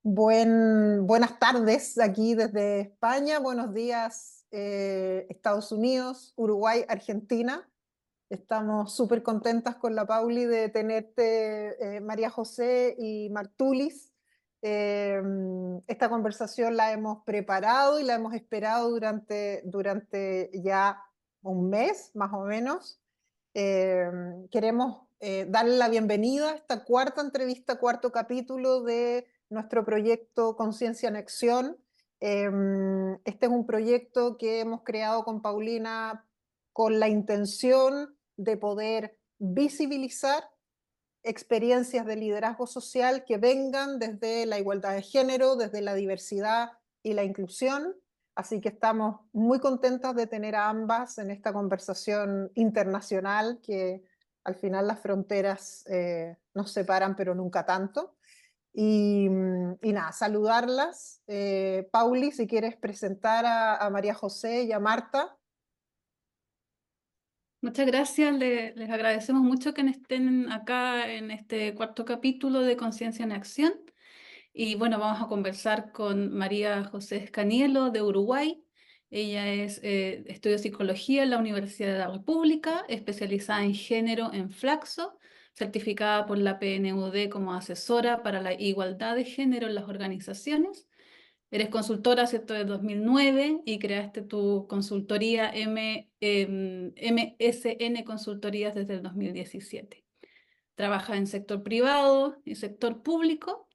Buenas tardes aquí desde España, buenos días Estados Unidos, Uruguay, Argentina. Estamos súper contentas con la Pauli de tenerte, María José y Martulis. Eh, Esta conversación la hemos preparado y la hemos esperado durante ya un mes, más o menos. Eh, Queremos darle la bienvenida a esta cuarta entrevista, cuarto capítulo de nuestro proyecto Conciencia en Acción. Este es un proyecto que hemos creado con Paulina con la intención de poder visibilizar experiencias de liderazgo social que vengan desde la igualdad de género, desde la diversidad y la inclusión. Así que estamos muy contentas de tener a ambas en esta conversación internacional que al final las fronteras nos separan, pero nunca tanto. Y nada, saludarlas. Pauli, si quieres presentar a María José y a Marta. Muchas gracias, les agradecemos mucho que estén acá en este cuarto capítulo de Conciencia en Acción. Y bueno, vamos a conversar con María José Escanielo de Uruguay. Ella estudió psicología en la Universidad de la República, especializada en género en Flaxo, certificada por la PNUD como asesora para la igualdad de género en las organizaciones. Eres consultora, ¿cierto?, de 2009 y creaste tu consultoría MSN Consultorías desde el 2017. Trabajas en sector privado y sector público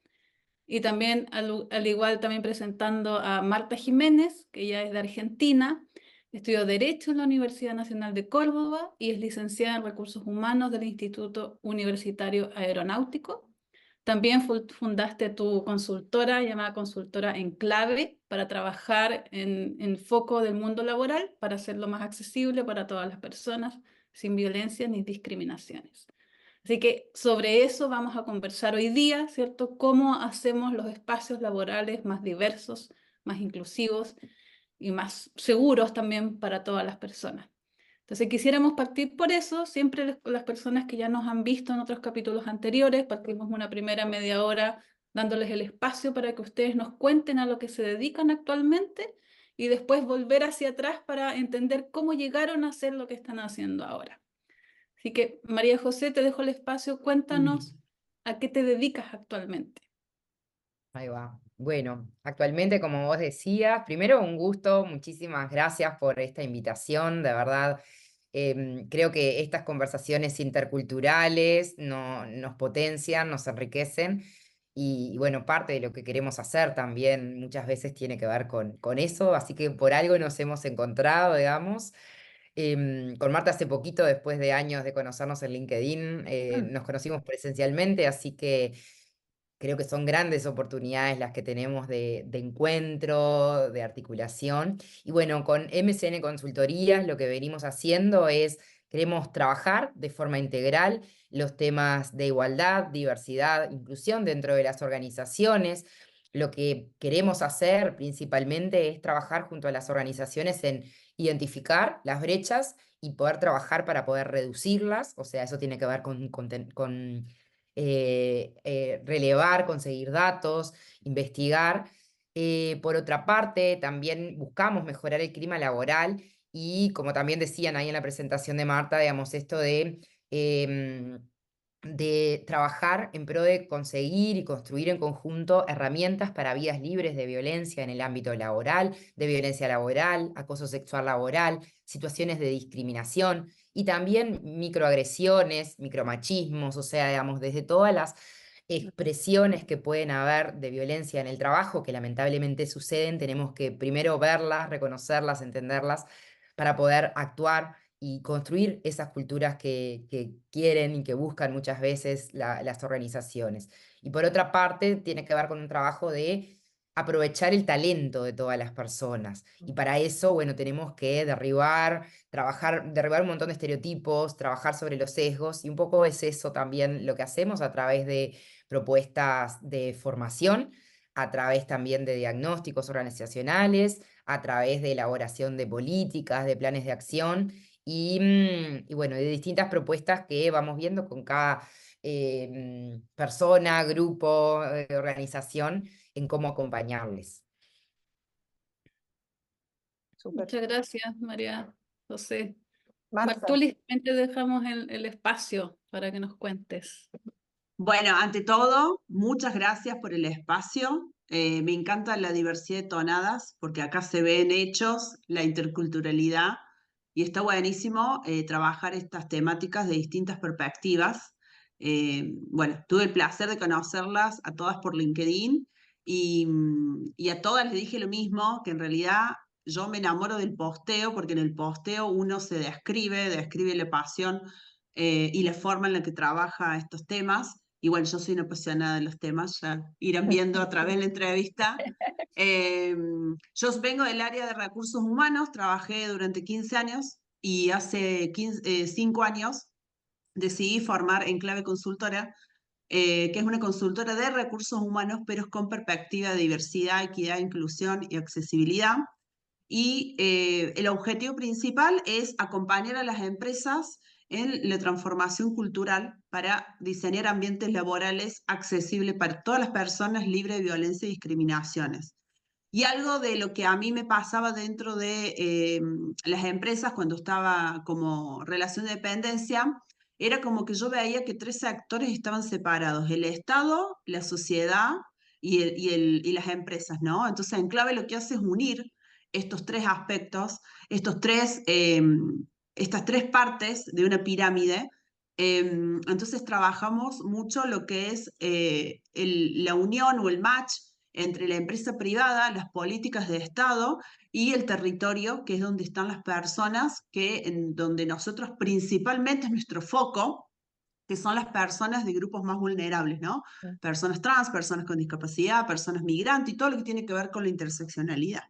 y también, al igual, también presentando a Marta Jiménez, que ella es de Argentina, estudió Derecho en la Universidad Nacional de Córdoba y es licenciada en Recursos Humanos del Instituto Universitario Aeronáutico. También fundaste tu consultora llamada Consultora Enclave para trabajar en foco del mundo laboral para hacerlo más accesible para todas las personas sin violencia ni discriminaciones. Así que sobre eso vamos a conversar hoy día, ¿cierto? Cómo hacemos los espacios laborales más diversos, más inclusivos y más seguros también para todas las personas. Entonces quisiéramos partir por eso, siempre las personas que ya nos han visto en otros capítulos anteriores, partimos una primera media hora dándoles el espacio para que ustedes nos cuenten a lo que se dedican actualmente y después volver hacia atrás para entender cómo llegaron a hacer lo que están haciendo ahora. Así que, María José, te dejo el espacio, cuéntanos a qué te dedicas actualmente. Ahí va. Bueno, actualmente, como vos decías, primero un gusto, muchísimas gracias por esta invitación, de verdad. Creo que estas conversaciones interculturales nos potencian, nos enriquecen y bueno, parte de lo que queremos hacer también muchas veces tiene que ver con eso, así que por algo nos hemos encontrado, digamos. Con Marta hace poquito, después de años de conocernos en LinkedIn, Mm. nos conocimos presencialmente, así que creo que son grandes oportunidades las que tenemos de encuentro, de articulación. Y bueno, con MCN Consultorías lo que venimos haciendo es, queremos trabajar de forma integral los temas de igualdad, diversidad, inclusión dentro de las organizaciones. Lo que queremos hacer principalmente es trabajar junto a las organizaciones en identificar las brechas y poder trabajar para poder reducirlas. O sea, eso tiene que ver con relevar, conseguir datos, investigar. Por otra parte, también buscamos mejorar el clima laboral y, como también decían ahí en la presentación de Marta, digamos, esto em, de trabajar en pro de conseguir y construir en conjunto herramientas para vidas libres de violencia en el ámbito laboral, de violencia laboral, acoso sexual laboral, situaciones de discriminación y también microagresiones, micromachismos, o sea, digamos, desde todas las expresiones que pueden haber de violencia en el trabajo, que lamentablemente suceden, tenemos que primero verlas, reconocerlas, entenderlas, para poder actuar y construir esas culturas que quieren y que buscan muchas veces las organizaciones. Y por otra parte, tiene que ver con un trabajo de aprovechar el talento de todas las personas. Y para eso, bueno, tenemos que derribar un montón de estereotipos, trabajar sobre los sesgos, y un poco es eso también lo que hacemos a través de propuestas de formación, a través también de diagnósticos organizacionales, a través de elaboración de políticas, de planes de acción y bueno, de distintas propuestas que vamos viendo con cada persona, grupo, organización, en cómo acompañarles. Súper. Muchas gracias, María José. Marta. Martuli, te dejamos el espacio para que nos cuentes. Bueno, ante todo, muchas gracias por el espacio. Me encanta la diversidad de tonadas porque acá se ven hechos, la interculturalidad y está buenísimo trabajar estas temáticas de distintas perspectivas. Bueno, tuve el placer de conocerlas a todas por LinkedIn y a todas les dije lo mismo, que en realidad yo me enamoro del posteo porque en el posteo uno se describe la pasión y la forma en la que trabaja estos temas. Y bueno, yo soy una apasionada de los temas, ya irán viendo a través de la entrevista. Yo vengo del área de recursos humanos, trabajé durante 15 años y hace 5 años decidí formar Enclave Consultora, que es una consultora de recursos humanos, pero es con perspectiva de diversidad, equidad, inclusión y accesibilidad. Y el objetivo principal es acompañar a las empresas en la transformación cultural para diseñar ambientes laborales accesibles para todas las personas libres de violencia y discriminaciones. Y algo de lo que a mí me pasaba dentro de las empresas cuando estaba como relación de dependencia, era como que yo veía que 3 sectores estaban separados: el Estado, la sociedad y las empresas, ¿no? Entonces, Enclave lo que hace es unir estos 3 aspectos, estas 3 partes de una pirámide. Entonces trabajamos mucho lo que es la unión o el match entre la empresa privada, las políticas de Estado y el territorio, que es donde están las personas, donde nosotros principalmente es nuestro foco, que son las personas de grupos más vulnerables, ¿no? Personas trans, personas con discapacidad, personas migrantes y todo lo que tiene que ver con la interseccionalidad.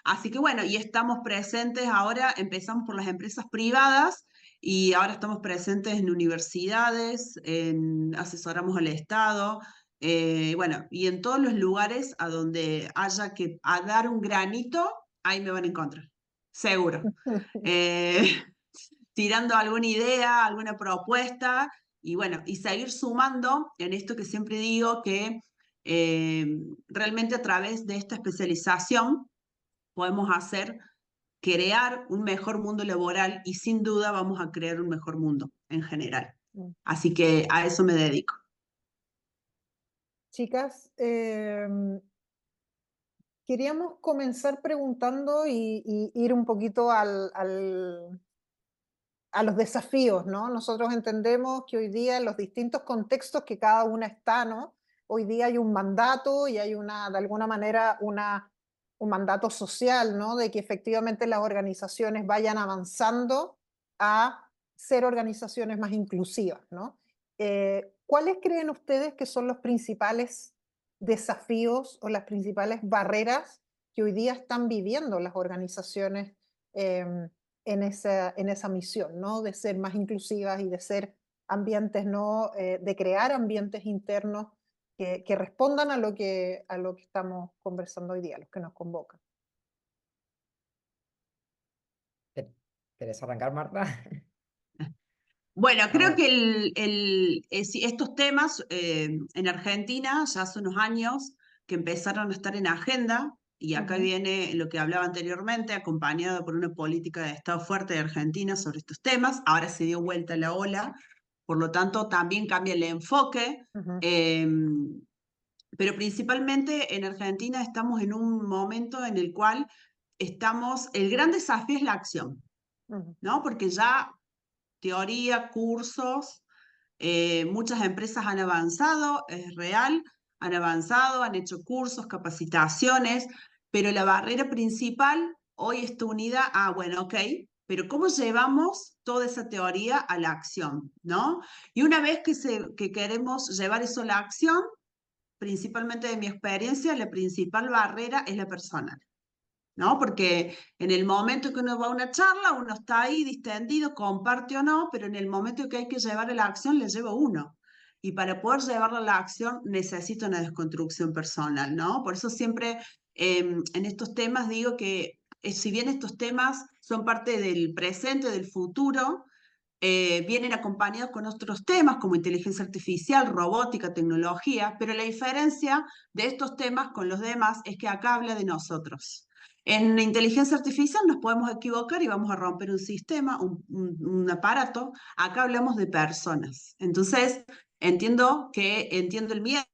Así que bueno, y estamos presentes ahora, empezamos por las empresas privadas y ahora estamos presentes en universidades, asesoramos al Estado, bueno, y en todos los lugares a donde haya que dar un granito, ahí me van a encontrar, seguro. Tirando alguna idea, alguna propuesta, y bueno, y seguir sumando en esto que siempre digo que realmente a través de esta especialización podemos crear un mejor mundo laboral y sin duda vamos a crear un mejor mundo en general. Así que a eso me dedico. Chicas, queríamos comenzar preguntando y ir un poquito a los desafíos, ¿no? Nosotros entendemos que hoy día en los distintos contextos que cada una está, ¿no? Hoy día hay un mandato y hay de alguna manera, un mandato social, ¿no? De que efectivamente las organizaciones vayan avanzando a ser organizaciones más inclusivas, ¿no? ¿Cuáles creen ustedes que son los principales desafíos o las principales barreras que hoy día están viviendo las organizaciones en esa misión, ¿no? De ser más inclusivas y de ser ambientes, ¿no? De crear ambientes internos que respondan a lo que estamos conversando hoy día, a los que nos convocan. ¿Querés arrancar, Marta? Bueno, creo Bueno. que estos temas en Argentina ya hace unos años que empezaron a estar en agenda, y acá viene lo que hablaba anteriormente, acompañado por una política de Estado fuerte de Argentina sobre estos temas. Ahora se dio vuelta la ola, por lo tanto también cambia el enfoque, pero principalmente en Argentina estamos en un momento en el cual el gran desafío es la acción, ¿no? Porque ya teoría, cursos, muchas empresas han avanzado, es real, han avanzado, han hecho cursos, capacitaciones, pero la barrera principal hoy está unida a, bueno, ok, pero ¿cómo llevamos toda esa teoría a la acción, ¿no? Y una vez que queremos llevar eso a la acción, principalmente de mi experiencia, la principal barrera es la personal, ¿no? Porque en el momento que uno va a una charla, uno está ahí distendido, comparte o no, pero en el momento que hay que llevar a la acción, le lleva uno. Y para poder llevarla a la acción necesita una desconstrucción personal, ¿no? Por eso siempre en estos temas digo que si bien estos temas son parte del presente, del futuro, vienen acompañados con otros temas como inteligencia artificial, robótica, tecnología, pero la diferencia de estos temas con los demás es que acá habla de nosotros. En inteligencia artificial nos podemos equivocar y vamos a romper un sistema, un aparato. Acá hablamos de personas. Entonces, entiendo el miedo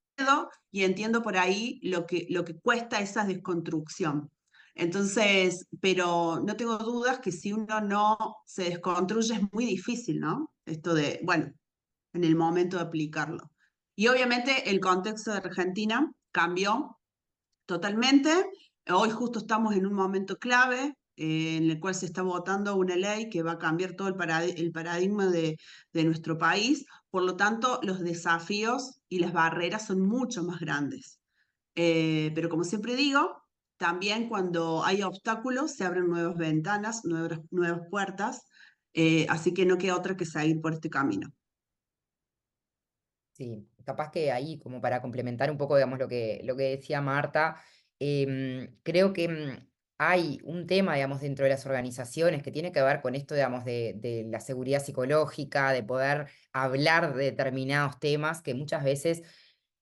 y entiendo por ahí lo que cuesta esa desconstrucción. Entonces, pero no tengo dudas que si uno no se desconstruye es muy difícil, ¿no? Esto de, bueno, en el momento de aplicarlo. Y obviamente el contexto de Argentina cambió totalmente. Hoy justo estamos en un momento clave en el cual se está votando una ley que va a cambiar todo el paradigma de nuestro país. Por lo tanto, los desafíos y las barreras son mucho más grandes. Pero como siempre digo, también cuando hay obstáculos se abren nuevas ventanas, nuevas puertas, así que no queda otra que seguir por este camino. Sí, capaz que ahí, como para complementar un poco, digamos, lo que decía Marta, creo que hay un tema, digamos, dentro de las organizaciones que tiene que ver con esto, digamos, de la seguridad psicológica, de poder hablar de determinados temas que muchas veces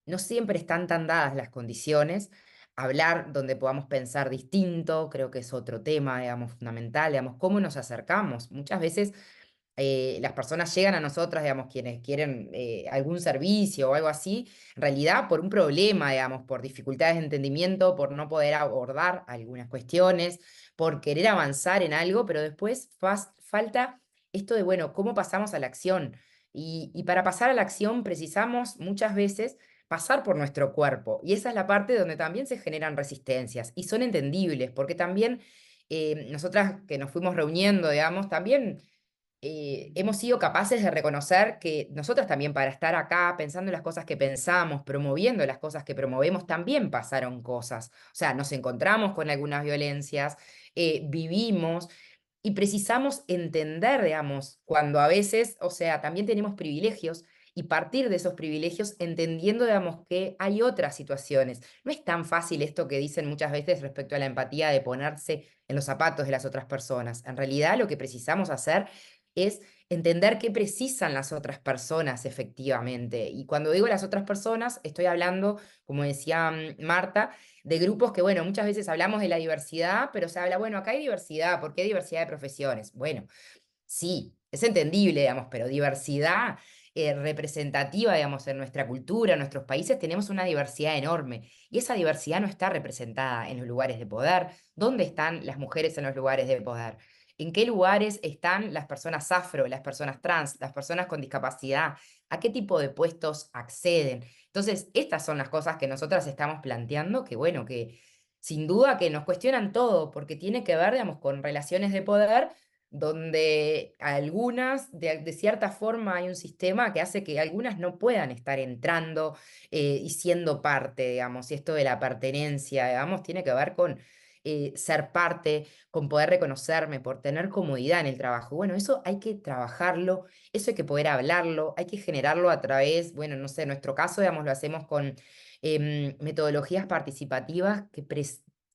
no siempre están tan dadas las condiciones. Hablar donde podamos pensar distinto, creo que es otro tema, digamos, fundamental, digamos, cómo nos acercamos. Muchas veces las personas llegan a nosotras, digamos, quienes quieren algún servicio o algo así, en realidad por un problema, digamos, por dificultades de entendimiento, por no poder abordar algunas cuestiones, por querer avanzar en algo, pero después falta esto de, bueno, ¿cómo pasamos a la acción? Y para pasar a la acción precisamos muchas veces pasar por nuestro cuerpo. Y esa es la parte donde también se generan resistencias y son entendibles, porque también nosotras que nos fuimos reuniendo, digamos, también hemos sido capaces de reconocer que nosotras también para estar acá pensando en las cosas que pensamos, promoviendo las cosas que promovemos, también pasaron cosas. O sea, nos encontramos con algunas violencias, vivimos y precisamos entender, digamos, cuando a veces, o sea, también tenemos privilegios y partir de esos privilegios entendiendo, digamos, que hay otras situaciones. No es tan fácil esto que dicen muchas veces respecto a la empatía de ponerse en los zapatos de las otras personas. En realidad lo que precisamos hacer es entender qué precisan las otras personas efectivamente. Y cuando digo las otras personas, estoy hablando, como decía Marta, de grupos que, bueno, muchas veces hablamos de la diversidad, pero se habla, bueno, acá hay diversidad, ¿por qué diversidad de profesiones? Bueno, sí, es entendible, digamos, pero diversidad representativa, digamos, en nuestra cultura, en nuestros países, tenemos una diversidad enorme. Y esa diversidad no está representada en los lugares de poder. ¿Dónde están las mujeres en los lugares de poder? ¿En qué lugares están las personas afro, las personas trans, las personas con discapacidad? ¿A qué tipo de puestos acceden? Entonces, estas son las cosas que nosotras estamos planteando, que bueno, que sin duda que nos cuestionan todo, porque tiene que ver, digamos, con relaciones de poder donde algunas, de cierta forma, hay un sistema que hace que algunas no puedan estar entrando y siendo parte, digamos, y esto de la pertenencia, digamos, tiene que ver con ser parte, con poder reconocerme, por tener comodidad en el trabajo. Bueno, eso hay que trabajarlo, eso hay que poder hablarlo, hay que generarlo a través, bueno, no sé, en nuestro caso, digamos, lo hacemos con metodologías participativas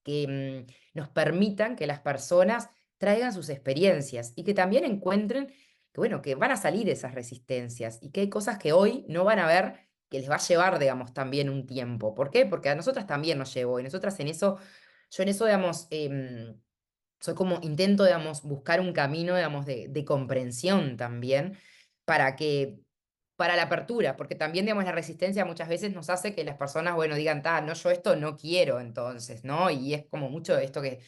que nos permitan que las personas traigan sus experiencias y que también encuentren que, bueno, que van a salir esas resistencias y que hay cosas que hoy no van a ver, que les va a llevar, digamos, también un tiempo. ¿Por qué? Porque a nosotras también nos llevó y nosotras en eso, yo en eso, digamos, soy como, intento, digamos, buscar un camino, digamos, de comprensión también para que, para la apertura, porque también, digamos, la resistencia muchas veces nos hace que las personas, bueno, digan, no, yo esto no quiero, entonces, ¿no? Y es como mucho de esto que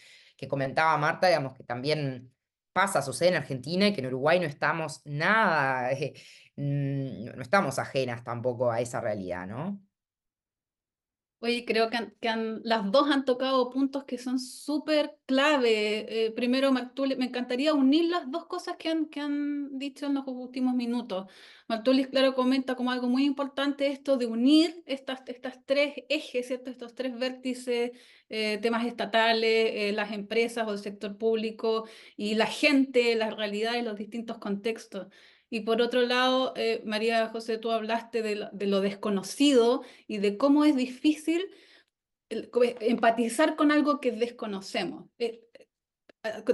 comentaba Marta, digamos, que también pasa, sucede en Argentina y que en Uruguay no estamos nada, no estamos ajenas tampoco a esa realidad, ¿no? Oye, creo que las dos han tocado puntos que son súper clave. Primero, Martulis, me encantaría unir las dos cosas que han dicho en los últimos minutos. Martulis, claro, comenta como algo muy importante esto de unir estas tres ejes, ¿cierto? Estos tres vértices, temas estatales, las empresas o el sector público y la gente, las realidades, los distintos contextos. Y por otro lado, María José, tú hablaste de lo desconocido y de cómo es difícil empatizar con algo que desconocemos.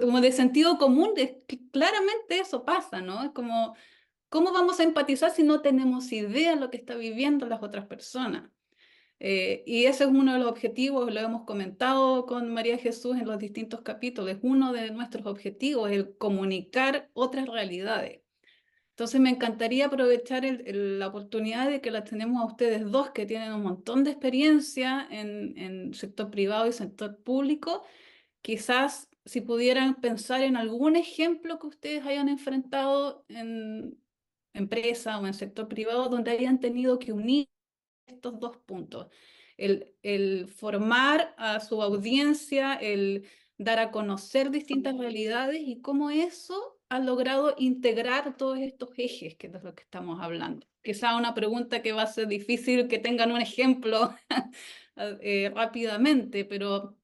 como de sentido común, claramente eso pasa, ¿no? Es como, ¿cómo vamos a empatizar si no tenemos idea de lo que está viviendo las otras personas? Y ese es uno de los objetivos, lo hemos comentado con María Jesús en los distintos capítulos, es uno de nuestros objetivos, el comunicar otras realidades. Entonces me encantaría aprovechar la oportunidad de que las tenemos a ustedes dos, que tienen un montón de experiencia en sector privado y sector público. Quizás si pudieran pensar en algún ejemplo que ustedes hayan enfrentado en empresa o en sector privado donde hayan tenido que unir estos dos puntos. El formar a su audiencia, el dar a conocer distintas realidades y cómo eso ha logrado integrar todos estos ejes, que es de lo que estamos hablando. Quizá una pregunta que va a ser difícil que tengan un ejemplo rápidamente, pero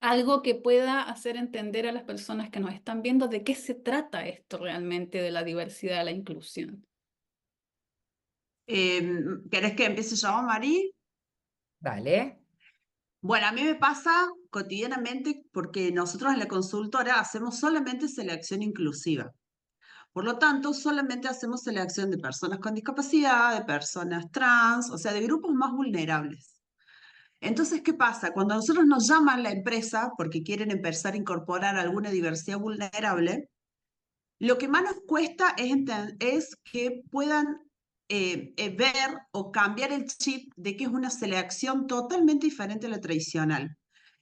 algo que pueda hacer entender a las personas que nos están viendo de qué se trata esto realmente de la diversidad y la inclusión. ¿Querés que empiece yo, Mari? Dale. Bueno, a mí me pasa cotidianamente porque nosotros en la consultora hacemos solamente selección inclusiva. Por lo tanto, solamente hacemos selección de personas con discapacidad, de personas trans, o sea, de grupos más vulnerables. Entonces, ¿qué pasa? Cuando a nosotros nos llaman la empresa porque quieren empezar a incorporar alguna diversidad vulnerable, lo que más nos cuesta es que puedan ver o cambiar el chip de que es una selección totalmente diferente a la tradicional.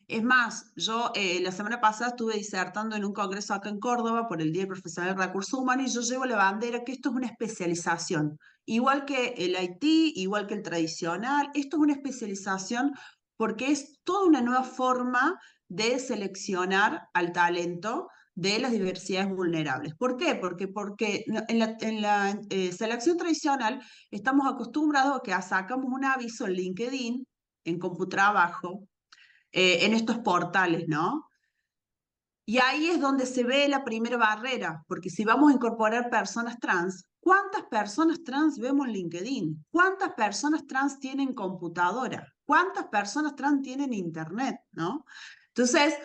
Es más, yo la semana pasada estuve disertando en un congreso acá en Córdoba por el Día Profesional de Recursos Humanos y yo llevo la bandera que esto es una especialización. Igual que el IT, igual que el tradicional, esto es una especialización porque es toda una nueva forma de seleccionar al talento de las diversidades vulnerables. ¿Por qué? Porque en la selección tradicional estamos acostumbrados a que sacamos un aviso en LinkedIn, en Computrabajo, en estos portales, ¿no? Y ahí es donde se ve la primera barrera, porque si vamos a incorporar personas trans, ¿cuántas personas trans vemos en LinkedIn? ¿Cuántas personas trans tienen computadora? ¿Cuántas personas trans tienen internet? ¿No? Entonces,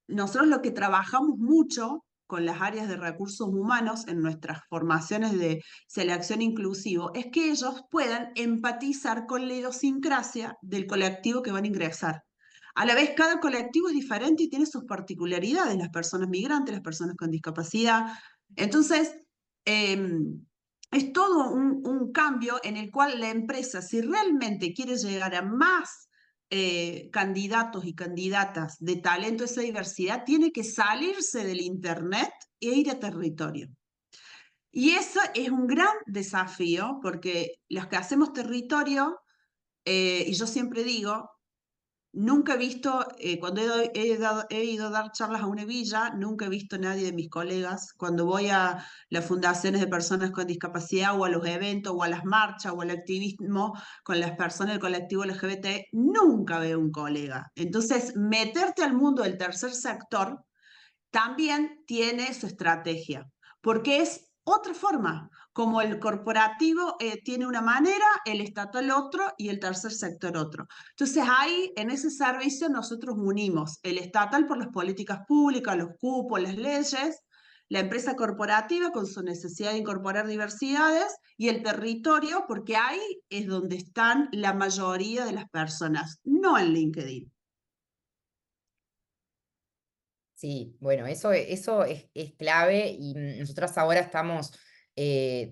nosotros lo que trabajamos mucho con las áreas de recursos humanos en nuestras formaciones de selección inclusivo es que ellos puedan empatizar con la idiosincrasia del colectivo que van a ingresar. A la vez, cada colectivo es diferente y tiene sus particularidades, las personas migrantes, las personas con discapacidad. Entonces, es todo un cambio en el cual la empresa, si realmente quiere llegar a más candidatos y candidatas de talento, esa diversidad, tiene que salirse del Internet e ir a territorio. Y eso es un gran desafío porque los que hacemos territorio, y yo siempre digo, nunca he visto, cuando he ido a dar charlas a una villa, nunca he visto a nadie de mis colegas. Cuando voy a las fundaciones de personas con discapacidad o a los eventos o a las marchas o al activismo con las personas del colectivo LGBT, nunca veo un colega. Entonces, meterte al mundo del tercer sector también tiene su estrategia, porque es otra forma. Como el corporativo tiene una manera, el estatal otro y el tercer sector otro. Entonces ahí, en ese servicio, nosotros unimos el estatal por las políticas públicas, los cupos, las leyes, la empresa corporativa con su necesidad de incorporar diversidades y el territorio, porque ahí es donde están la mayoría de las personas, no en LinkedIn. Sí, bueno, eso es clave y nosotras ahora estamos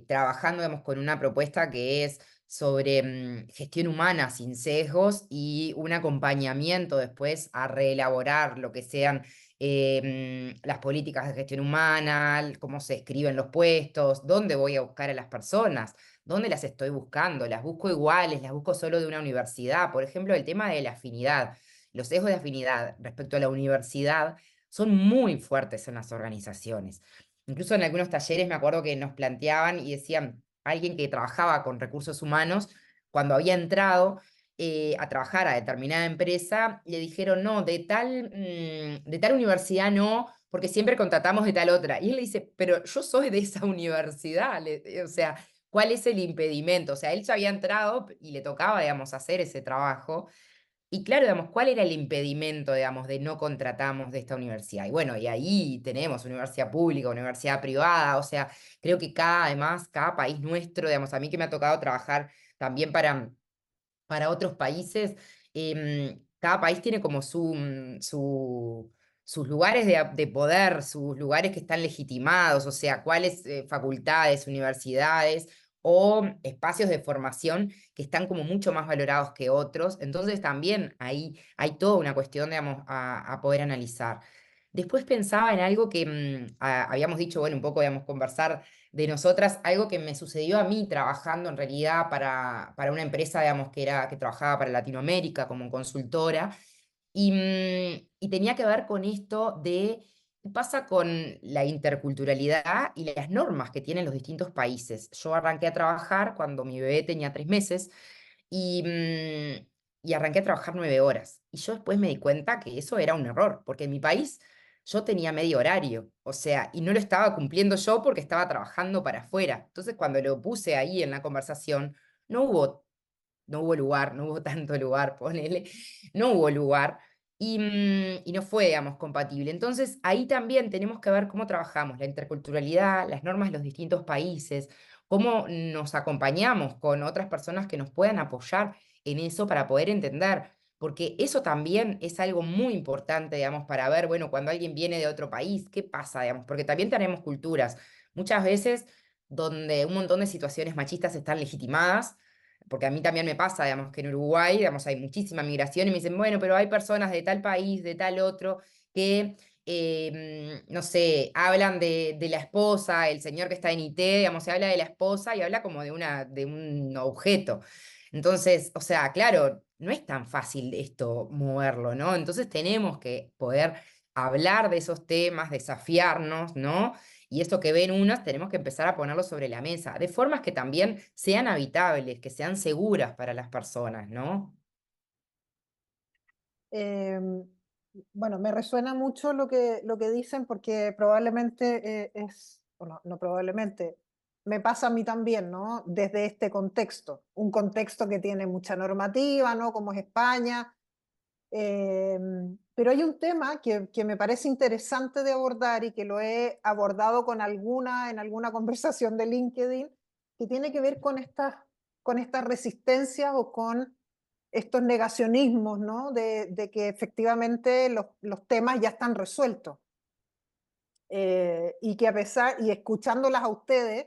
trabajando, digamos, con una propuesta que es sobre gestión humana sin sesgos y un acompañamiento después a reelaborar lo que sean las políticas de gestión humana, cómo se escriben los puestos, dónde voy a buscar a las personas, dónde las estoy buscando, las busco iguales, las busco solo de una universidad. Por ejemplo, el tema de la afinidad, los sesgos de afinidad respecto a la universidad son muy fuertes en las organizaciones. Incluso en algunos talleres me acuerdo que nos planteaban y decían, alguien que trabajaba con recursos humanos, cuando había entrado a trabajar a determinada empresa, le dijeron, no, de tal universidad no, porque siempre contratamos de tal otra. Y él le dice, pero yo soy de esa universidad, o sea, ¿cuál es el impedimento? O sea, él ya había entrado y le tocaba, digamos, hacer ese trabajo. Y claro, digamos, ¿cuál era el impedimento, digamos, de no contratamos de esta universidad? Y bueno, y ahí tenemos universidad pública, universidad privada, o sea, creo que además, cada país nuestro, digamos, a mí que me ha tocado trabajar también para otros países, cada país tiene como sus lugares de poder, sus lugares que están legitimados, o sea, cuáles facultades, universidades o espacios de formación que están como mucho más valorados que otros. Entonces también ahí hay toda una cuestión, digamos, a poder analizar. Después pensaba en algo que habíamos dicho, bueno, un poco, digamos, conversar de nosotras, algo que me sucedió a mí trabajando en realidad para una empresa, digamos, que trabajaba para Latinoamérica como consultora, y tenía que ver con esto de qué pasa con la interculturalidad y las normas que tienen los distintos países. Yo arranqué a trabajar cuando mi bebé tenía 3 meses y, y arranqué a trabajar 9 horas. Y yo después me di cuenta que eso era un error, porque en mi país yo tenía medio horario, o sea, y no lo estaba cumpliendo yo porque estaba trabajando para afuera. Entonces, cuando lo puse ahí en la conversación, no hubo lugar, no hubo tanto lugar, ponele, no hubo lugar. Y no fue, digamos, compatible. Entonces, ahí también tenemos que ver cómo trabajamos la interculturalidad, las normas de los distintos países, cómo nos acompañamos con otras personas que nos puedan apoyar en eso para poder entender, porque eso también es algo muy importante, digamos, para ver, bueno, cuando alguien viene de otro país, ¿qué pasa, digamos? Porque también tenemos culturas, muchas veces donde un montón de situaciones machistas están legitimadas, porque a mí también me pasa, digamos, que en Uruguay, digamos, hay muchísima migración y me dicen, bueno, pero hay personas de tal país, de tal otro, que, no sé, hablan de la esposa, el señor que está en IT, digamos, se habla de la esposa y habla como de un objeto. Entonces, o sea, claro, no es tan fácil esto moverlo, ¿no? Entonces tenemos que poder hablar de esos temas, desafiarnos, ¿no? Y esto que ven unas, tenemos que empezar a ponerlo sobre la mesa, de formas que también sean habitables, que sean seguras para las personas, ¿no? Em, bueno, me resuena mucho lo que dicen porque probablemente o no, no probablemente, me pasa a mí también, ¿no? Desde este contexto, un contexto que tiene mucha normativa, ¿no? Como es España. Pero hay un tema que me parece interesante de abordar y que lo he abordado en alguna conversación de LinkedIn, que tiene que ver con estas resistencias o con estos negacionismos, ¿no? De que efectivamente los temas ya están resueltos. Y que y escuchándolas a ustedes,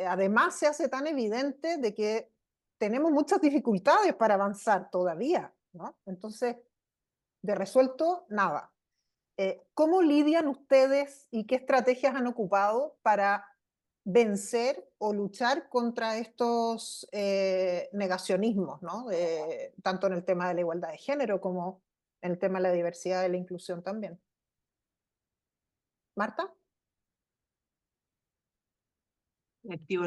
además se hace tan evidente de que tenemos muchas dificultades para avanzar todavía, ¿no? Entonces, de resuelto, nada. ¿Cómo lidian ustedes y qué estrategias han ocupado para vencer o luchar contra estos negacionismos, ¿no? Tanto en el tema de la igualdad de género como en el tema de la diversidad y la inclusión también? ¿Marta? Activo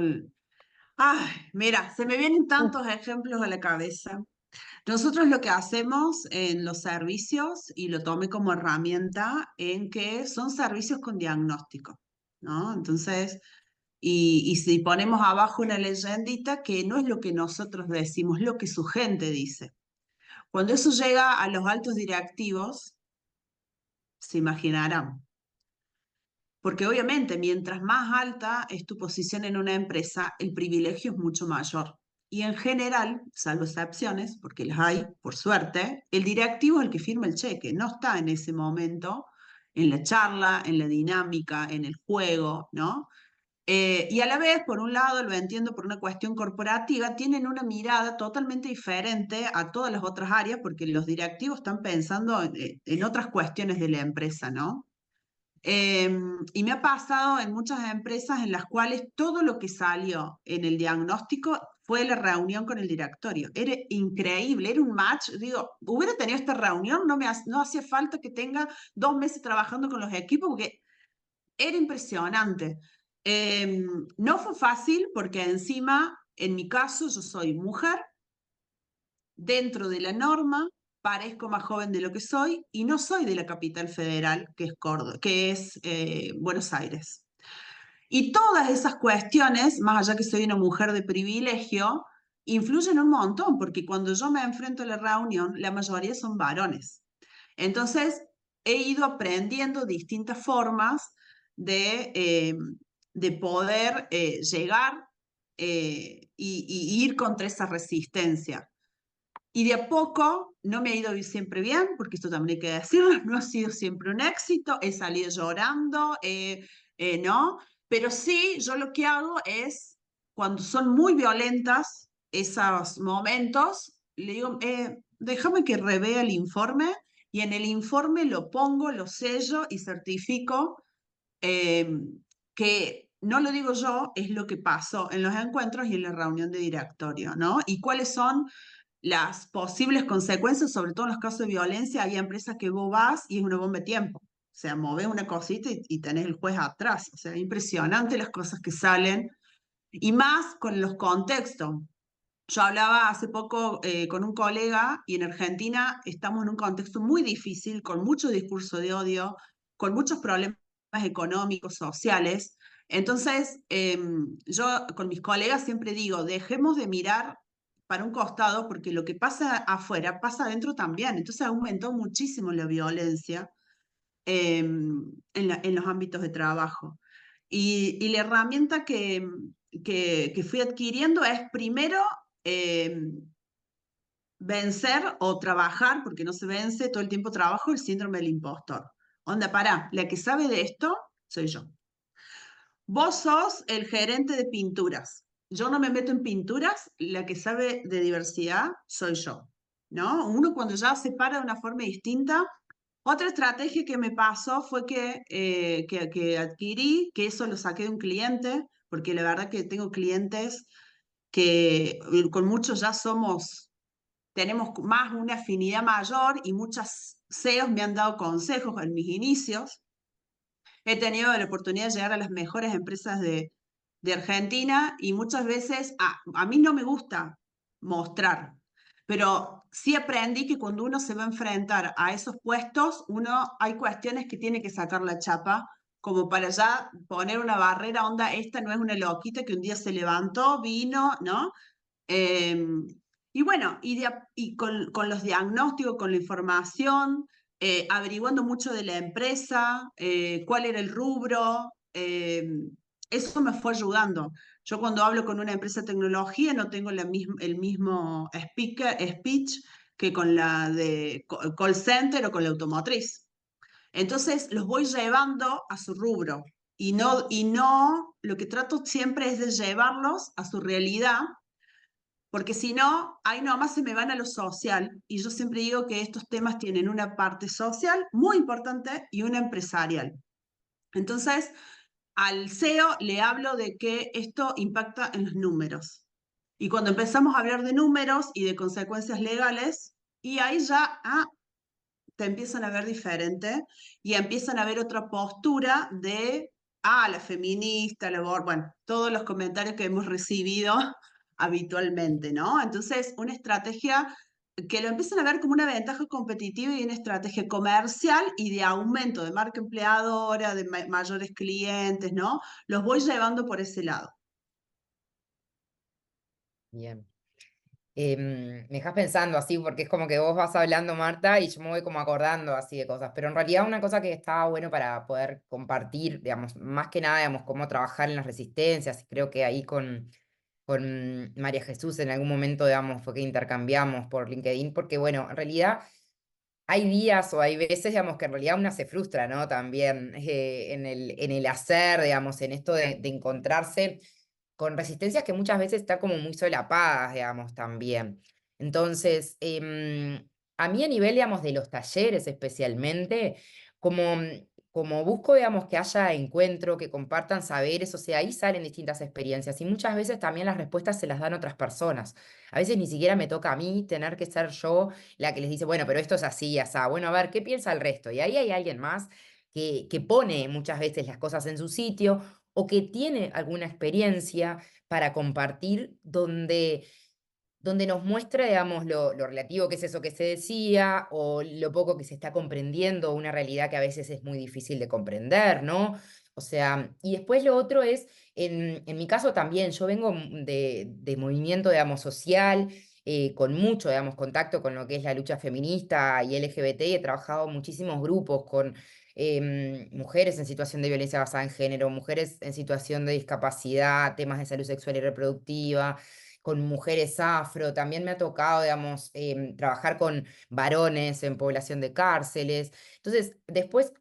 Ay, mira, se me vienen tantos ejemplos a la cabeza. Nosotros lo que hacemos en los servicios, y lo tomé como herramienta, en que son servicios con diagnóstico, ¿no? Entonces, y si ponemos abajo una leyendita que no es lo que nosotros decimos, lo que su gente dice. Cuando eso llega a los altos directivos, se imaginarán. Porque obviamente, mientras más alta es tu posición en una empresa, el privilegio es mucho mayor. Y en general, salvo excepciones, porque las hay, por suerte, el directivo es el que firma el cheque, no está en ese momento en la charla, en la dinámica, en el juego, ¿no? Y a la vez, por un lado, lo entiendo por una cuestión corporativa, tienen una mirada totalmente diferente a todas las otras áreas, porque los directivos están pensando en otras cuestiones de la empresa, ¿no? Y me ha pasado en muchas empresas en las cuales todo lo que salió en el diagnóstico fue la reunión con el directorio. Era increíble, era un match. Digo, hubiera tenido esta reunión, no hacía falta que tenga 2 meses trabajando con los equipos porque era impresionante. No fue fácil porque encima, en mi caso, yo soy mujer, dentro de la norma, parezco más joven de lo que soy y no soy de la capital federal, que es Córdoba, que es Buenos Aires. Y todas esas cuestiones, más allá que soy una mujer de privilegio, influyen un montón, porque cuando yo me enfrento a la reunión, la mayoría son varones. Entonces, he ido aprendiendo distintas formas de poder llegar y ir contra esa resistencia. Y de a poco, no me ha ido siempre bien, porque esto también hay que decirlo, no ha sido siempre un éxito, he salido llorando, ¿no? Pero sí, yo lo que hago es, cuando son muy violentas esos momentos, le digo, déjame que revea el informe, y en el informe lo pongo, lo sello y certifico que no lo digo yo, es lo que pasó en los encuentros y en la reunión de directorio, ¿no? Y cuáles son las posibles consecuencias, sobre todo en los casos de violencia. Hay empresas que vos vas y es una bomba de tiempo. O sea, movés una cosita y tenés el juez atrás. O sea, impresionante las cosas que salen. Y más con los contextos. Yo hablaba hace poco con un colega, y en Argentina estamos en un contexto muy difícil, con mucho discurso de odio, con muchos problemas económicos, sociales. Entonces, yo con mis colegas siempre digo, dejemos de mirar para un costado, porque lo que pasa afuera pasa adentro también. Entonces aumentó muchísimo la violencia en los ámbitos de trabajo. Y la herramienta que fui adquiriendo es primero vencer o trabajar, porque no se vence, todo el tiempo trabajo, el síndrome del impostor. Onda, pará, la que sabe de esto soy yo. Vos sos el gerente de pinturas. Yo no me meto en pinturas, la que sabe de diversidad soy yo, ¿no? Uno cuando ya se para de una forma distinta. Otra estrategia que me pasó fue que adquirí, que eso lo saqué de un cliente, porque la verdad que tengo clientes que con muchos ya tenemos más una afinidad mayor, y muchas CEOs me han dado consejos en mis inicios. He tenido la oportunidad de llegar a las mejores empresas de Argentina, y muchas veces a mí no me gusta mostrar, pero sí aprendí que cuando uno se va a enfrentar a esos puestos, hay cuestiones que tiene que sacar la chapa, como para ya poner una barrera, onda, esta no es una loquita que un día se levantó, vino, ¿no? Y bueno, y con los diagnósticos, con la información, averiguando mucho de la empresa, cuál era el rubro, eso me fue ayudando. Yo cuando hablo con una empresa de tecnología no tengo el mismo speech que con la de call center o con la automotriz. Entonces los voy llevando a su rubro, y no, lo que trato siempre es de llevarlos a su realidad, porque si no, ahí nomás se me van a lo social, y yo siempre digo que estos temas tienen una parte social muy importante y una empresarial. Entonces, al CEO le hablo de que esto impacta en los números. Y cuando empezamos a hablar de números y de consecuencias legales, y ahí ya te empiezan a ver diferente, y empiezan a ver otra postura de, la feminista, bueno, todos los comentarios que hemos recibido habitualmente, ¿no? Entonces, una estrategia que lo empiezan a ver como una ventaja competitiva y una estrategia comercial y de aumento de marca empleadora, de mayores clientes, ¿no? Los voy llevando por ese lado. Bien. Me dejas pensando así, porque es como que vos vas hablando, Marta, y yo me voy como acordando así de cosas, pero en realidad una cosa que estaba bueno para poder compartir, digamos, más que nada, digamos, cómo trabajar en las resistencias, y creo que ahí con María Jesús en algún momento, digamos, fue que intercambiamos por LinkedIn, porque bueno, en realidad hay días o hay veces, digamos, que en realidad una se frustra, ¿no? También en el hacer, digamos, en esto de encontrarse con resistencias que muchas veces están como muy solapadas, digamos, también. Entonces, a mí a nivel, digamos, de los talleres especialmente, como busco, digamos, que haya encuentro, que compartan saberes, o sea, ahí salen distintas experiencias, y muchas veces también las respuestas se las dan otras personas. A veces ni siquiera me toca a mí tener que ser yo la que les dice, bueno, pero esto es así, asá. Bueno, a ver, ¿qué piensa el resto? Y ahí hay alguien más que pone muchas veces las cosas en su sitio, o que tiene alguna experiencia para compartir donde nos muestra, digamos, lo relativo que es eso que se decía, o lo poco que se está comprendiendo, una realidad que a veces es muy difícil de comprender, ¿no? O sea, y después lo otro es, en mi caso también, yo vengo de movimiento, digamos, social, con mucho, digamos, contacto con lo que es la lucha feminista y LGBT, y he trabajado muchísimos grupos con mujeres en situación de violencia basada en género, mujeres en situación de discapacidad, temas de salud sexual y reproductiva, con mujeres afro, también me ha tocado, digamos, trabajar con varones en población de cárceles. Entonces, después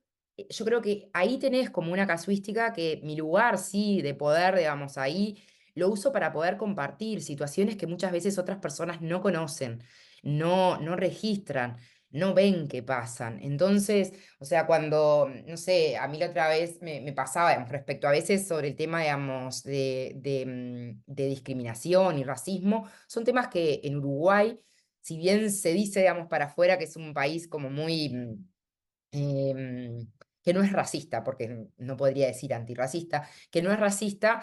yo creo que ahí tenés como una casuística que mi lugar, sí, de poder, digamos, ahí lo uso para poder compartir situaciones que muchas veces otras personas no conocen, no registran, no ven que pasan. Entonces, o sea, cuando, no sé, a mí la otra vez me pasaba, digamos, respecto a veces sobre el tema, digamos, de discriminación y racismo, son temas que en Uruguay, si bien se dice, digamos, para afuera que es un país como muy que no es racista, porque no podría decir antirracista, que no es racista,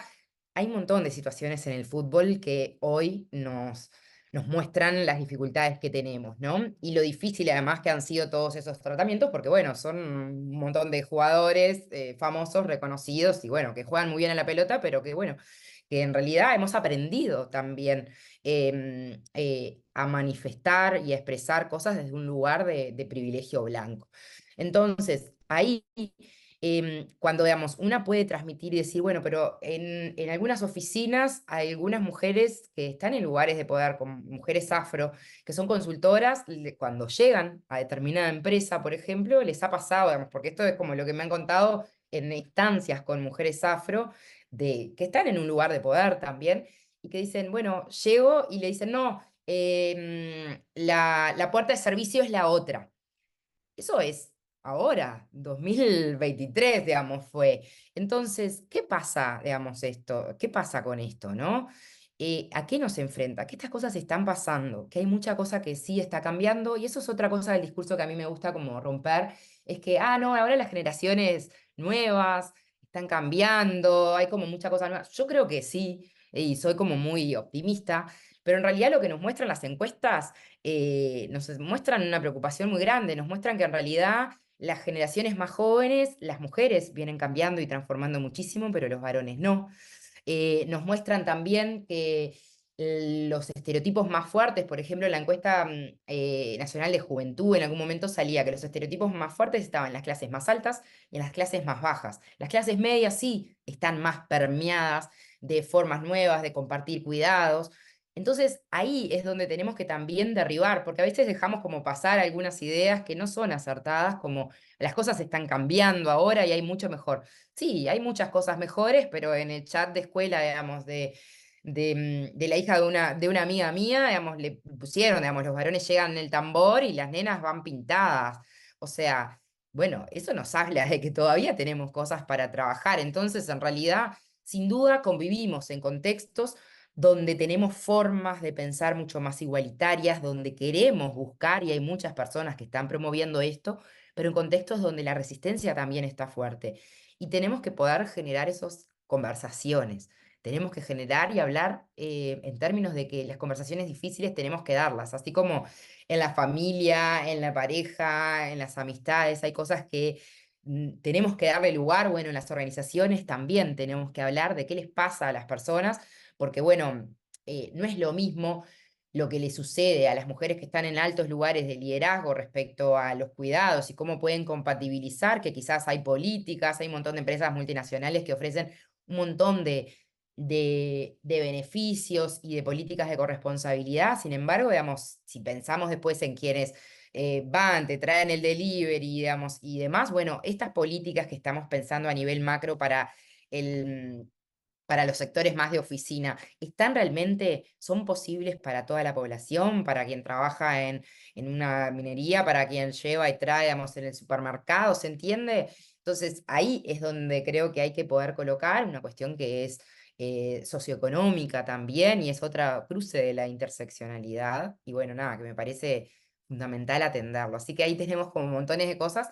hay un montón de situaciones en el fútbol que hoy nos muestran las dificultades que tenemos, ¿no? Y lo difícil además que han sido todos esos tratamientos, porque bueno, son un montón de jugadores famosos, reconocidos, y bueno, que juegan muy bien a la pelota, pero que bueno, que en realidad hemos aprendido también a manifestar y a expresar cosas desde un lugar de privilegio blanco. Entonces, ahí, cuando digamos, una puede transmitir y decir, bueno, pero en algunas oficinas hay algunas mujeres que están en lugares de poder, como mujeres afro, que son consultoras, cuando llegan a determinada empresa, por ejemplo, les ha pasado, digamos, porque esto es como lo que me han contado en instancias con mujeres afro, que están en un lugar de poder también, y que dicen, bueno, llego y le dicen, no, la puerta de servicio es la otra. Eso es ahora, 2023, digamos, fue. Entonces, ¿qué pasa, digamos, esto? ¿Qué pasa con esto, no? ¿A qué nos enfrenta? Que estas cosas están pasando, que hay mucha cosa que sí está cambiando, y eso es otra cosa del discurso que a mí me gusta como romper, es que, no, ahora las generaciones nuevas están cambiando, hay como mucha cosa nueva. Yo creo que sí, y soy como muy optimista, pero en realidad lo que nos muestran las encuestas nos muestran una preocupación muy grande, nos muestran que en realidad las generaciones más jóvenes, las mujeres vienen cambiando y transformando muchísimo, pero los varones no. Nos muestran también que los estereotipos más fuertes, por ejemplo, en la encuesta nacional de juventud, en algún momento salía que los estereotipos más fuertes estaban en las clases más altas y en las clases más bajas. Las clases medias sí están más permeadas de formas nuevas de compartir cuidados. Entonces ahí es donde tenemos que también derribar, porque a veces dejamos como pasar algunas ideas que no son acertadas, como las cosas están cambiando ahora y hay mucho mejor. Sí, hay muchas cosas mejores, pero en el chat de escuela, digamos, de la hija de una amiga mía, digamos, le pusieron, digamos, los varones llegan en el tambor y las nenas van pintadas. O sea, bueno, eso nos habla de que todavía tenemos cosas para trabajar. Entonces, en realidad, sin duda, convivimos en contextos donde tenemos formas de pensar mucho más igualitarias, donde queremos buscar, y hay muchas personas que están promoviendo esto, pero en contextos donde la resistencia también está fuerte. Y tenemos que poder generar esas conversaciones. Tenemos que generar y hablar en términos de que las conversaciones difíciles tenemos que darlas, así como en la familia, en la pareja, en las amistades, hay cosas que tenemos que darle lugar, bueno, en las organizaciones también tenemos que hablar de qué les pasa a las personas, porque bueno, no es lo mismo lo que le sucede a las mujeres que están en altos lugares de liderazgo respecto a los cuidados y cómo pueden compatibilizar, que quizás hay políticas, hay un montón de empresas multinacionales que ofrecen un montón de beneficios y de políticas de corresponsabilidad. Sin embargo, digamos, si pensamos después en quienes van, te traen el delivery, digamos, y demás, bueno, estas políticas que estamos pensando a nivel macro para los sectores más de oficina, son posibles para toda la población, para quien trabaja en una minería, para quien lleva y trae, digamos, en el supermercado, ¿se entiende? Entonces, ahí es donde creo que hay que poder colocar una cuestión que es socioeconómica también, y es otra cruce de la interseccionalidad, y bueno, nada, que me parece fundamental atenderlo. Así que ahí tenemos como montones de cosas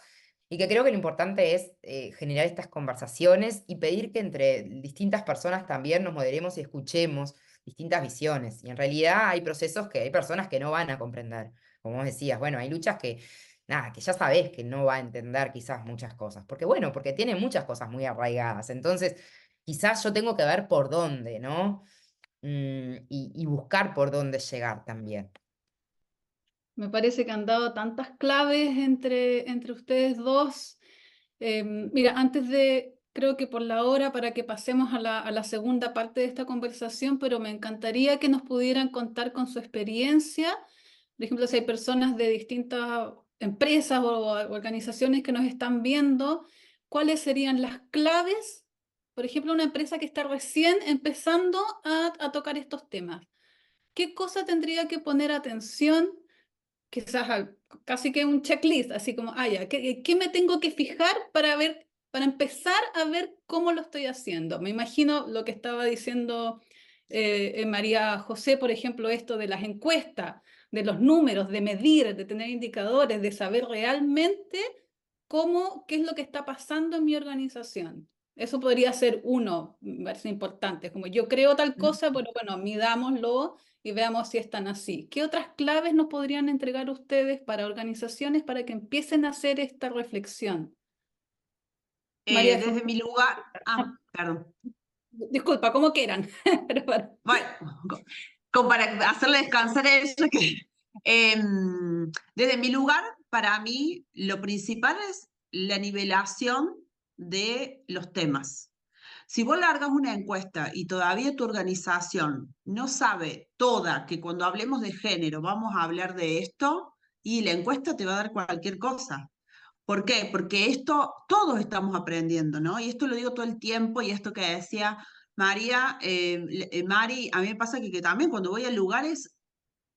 y que creo que lo importante es generar estas conversaciones y pedir que entre distintas personas también nos moderemos y escuchemos distintas visiones. Y en realidad hay procesos que hay personas que no van a comprender. Como vos decías, bueno, hay luchas nada, que ya sabés que no va a entender quizás muchas cosas, porque bueno, porque tiene muchas cosas muy arraigadas, entonces quizás yo tengo que ver por dónde, ¿no? Y buscar por dónde llegar también. Me parece que han dado tantas claves entre ustedes dos. Mira, creo que por la hora, para que pasemos a la segunda parte de esta conversación, pero me encantaría que nos pudieran contar con su experiencia. Por ejemplo, si hay personas de distintas empresas o organizaciones que nos están viendo, ¿cuáles serían las claves? Por ejemplo, una empresa que está recién empezando a tocar estos temas. ¿Qué cosa tendría que poner atención? Quizás casi que un checklist, así como, ya, ¿qué me tengo que fijar para empezar a ver cómo lo estoy haciendo? Me imagino lo que estaba diciendo María José, por ejemplo, esto de las encuestas, de los números, de medir, de tener indicadores, de saber realmente qué es lo que está pasando en mi organización. Eso podría ser uno, me parece importante, como yo creo tal cosa, pero bueno, midámoslo y veamos si están así. ¿Qué otras claves nos podrían entregar ustedes para organizaciones para que empiecen a hacer esta reflexión? María Desde José, mi lugar, perdón. disculpa, como quieran. Pero Bueno, como para hacerle descansar a ella, desde mi lugar, para mí, lo principal es la nivelación de los temas. Si vos largas una encuesta y todavía tu organización no sabe toda que cuando hablemos de género vamos a hablar de esto, y la encuesta te va a dar cualquier cosa. ¿Por qué? Porque esto todos estamos aprendiendo, ¿no? Y esto lo digo todo el tiempo, y esto que decía María, Mari, a mí me pasa que también cuando voy a lugares,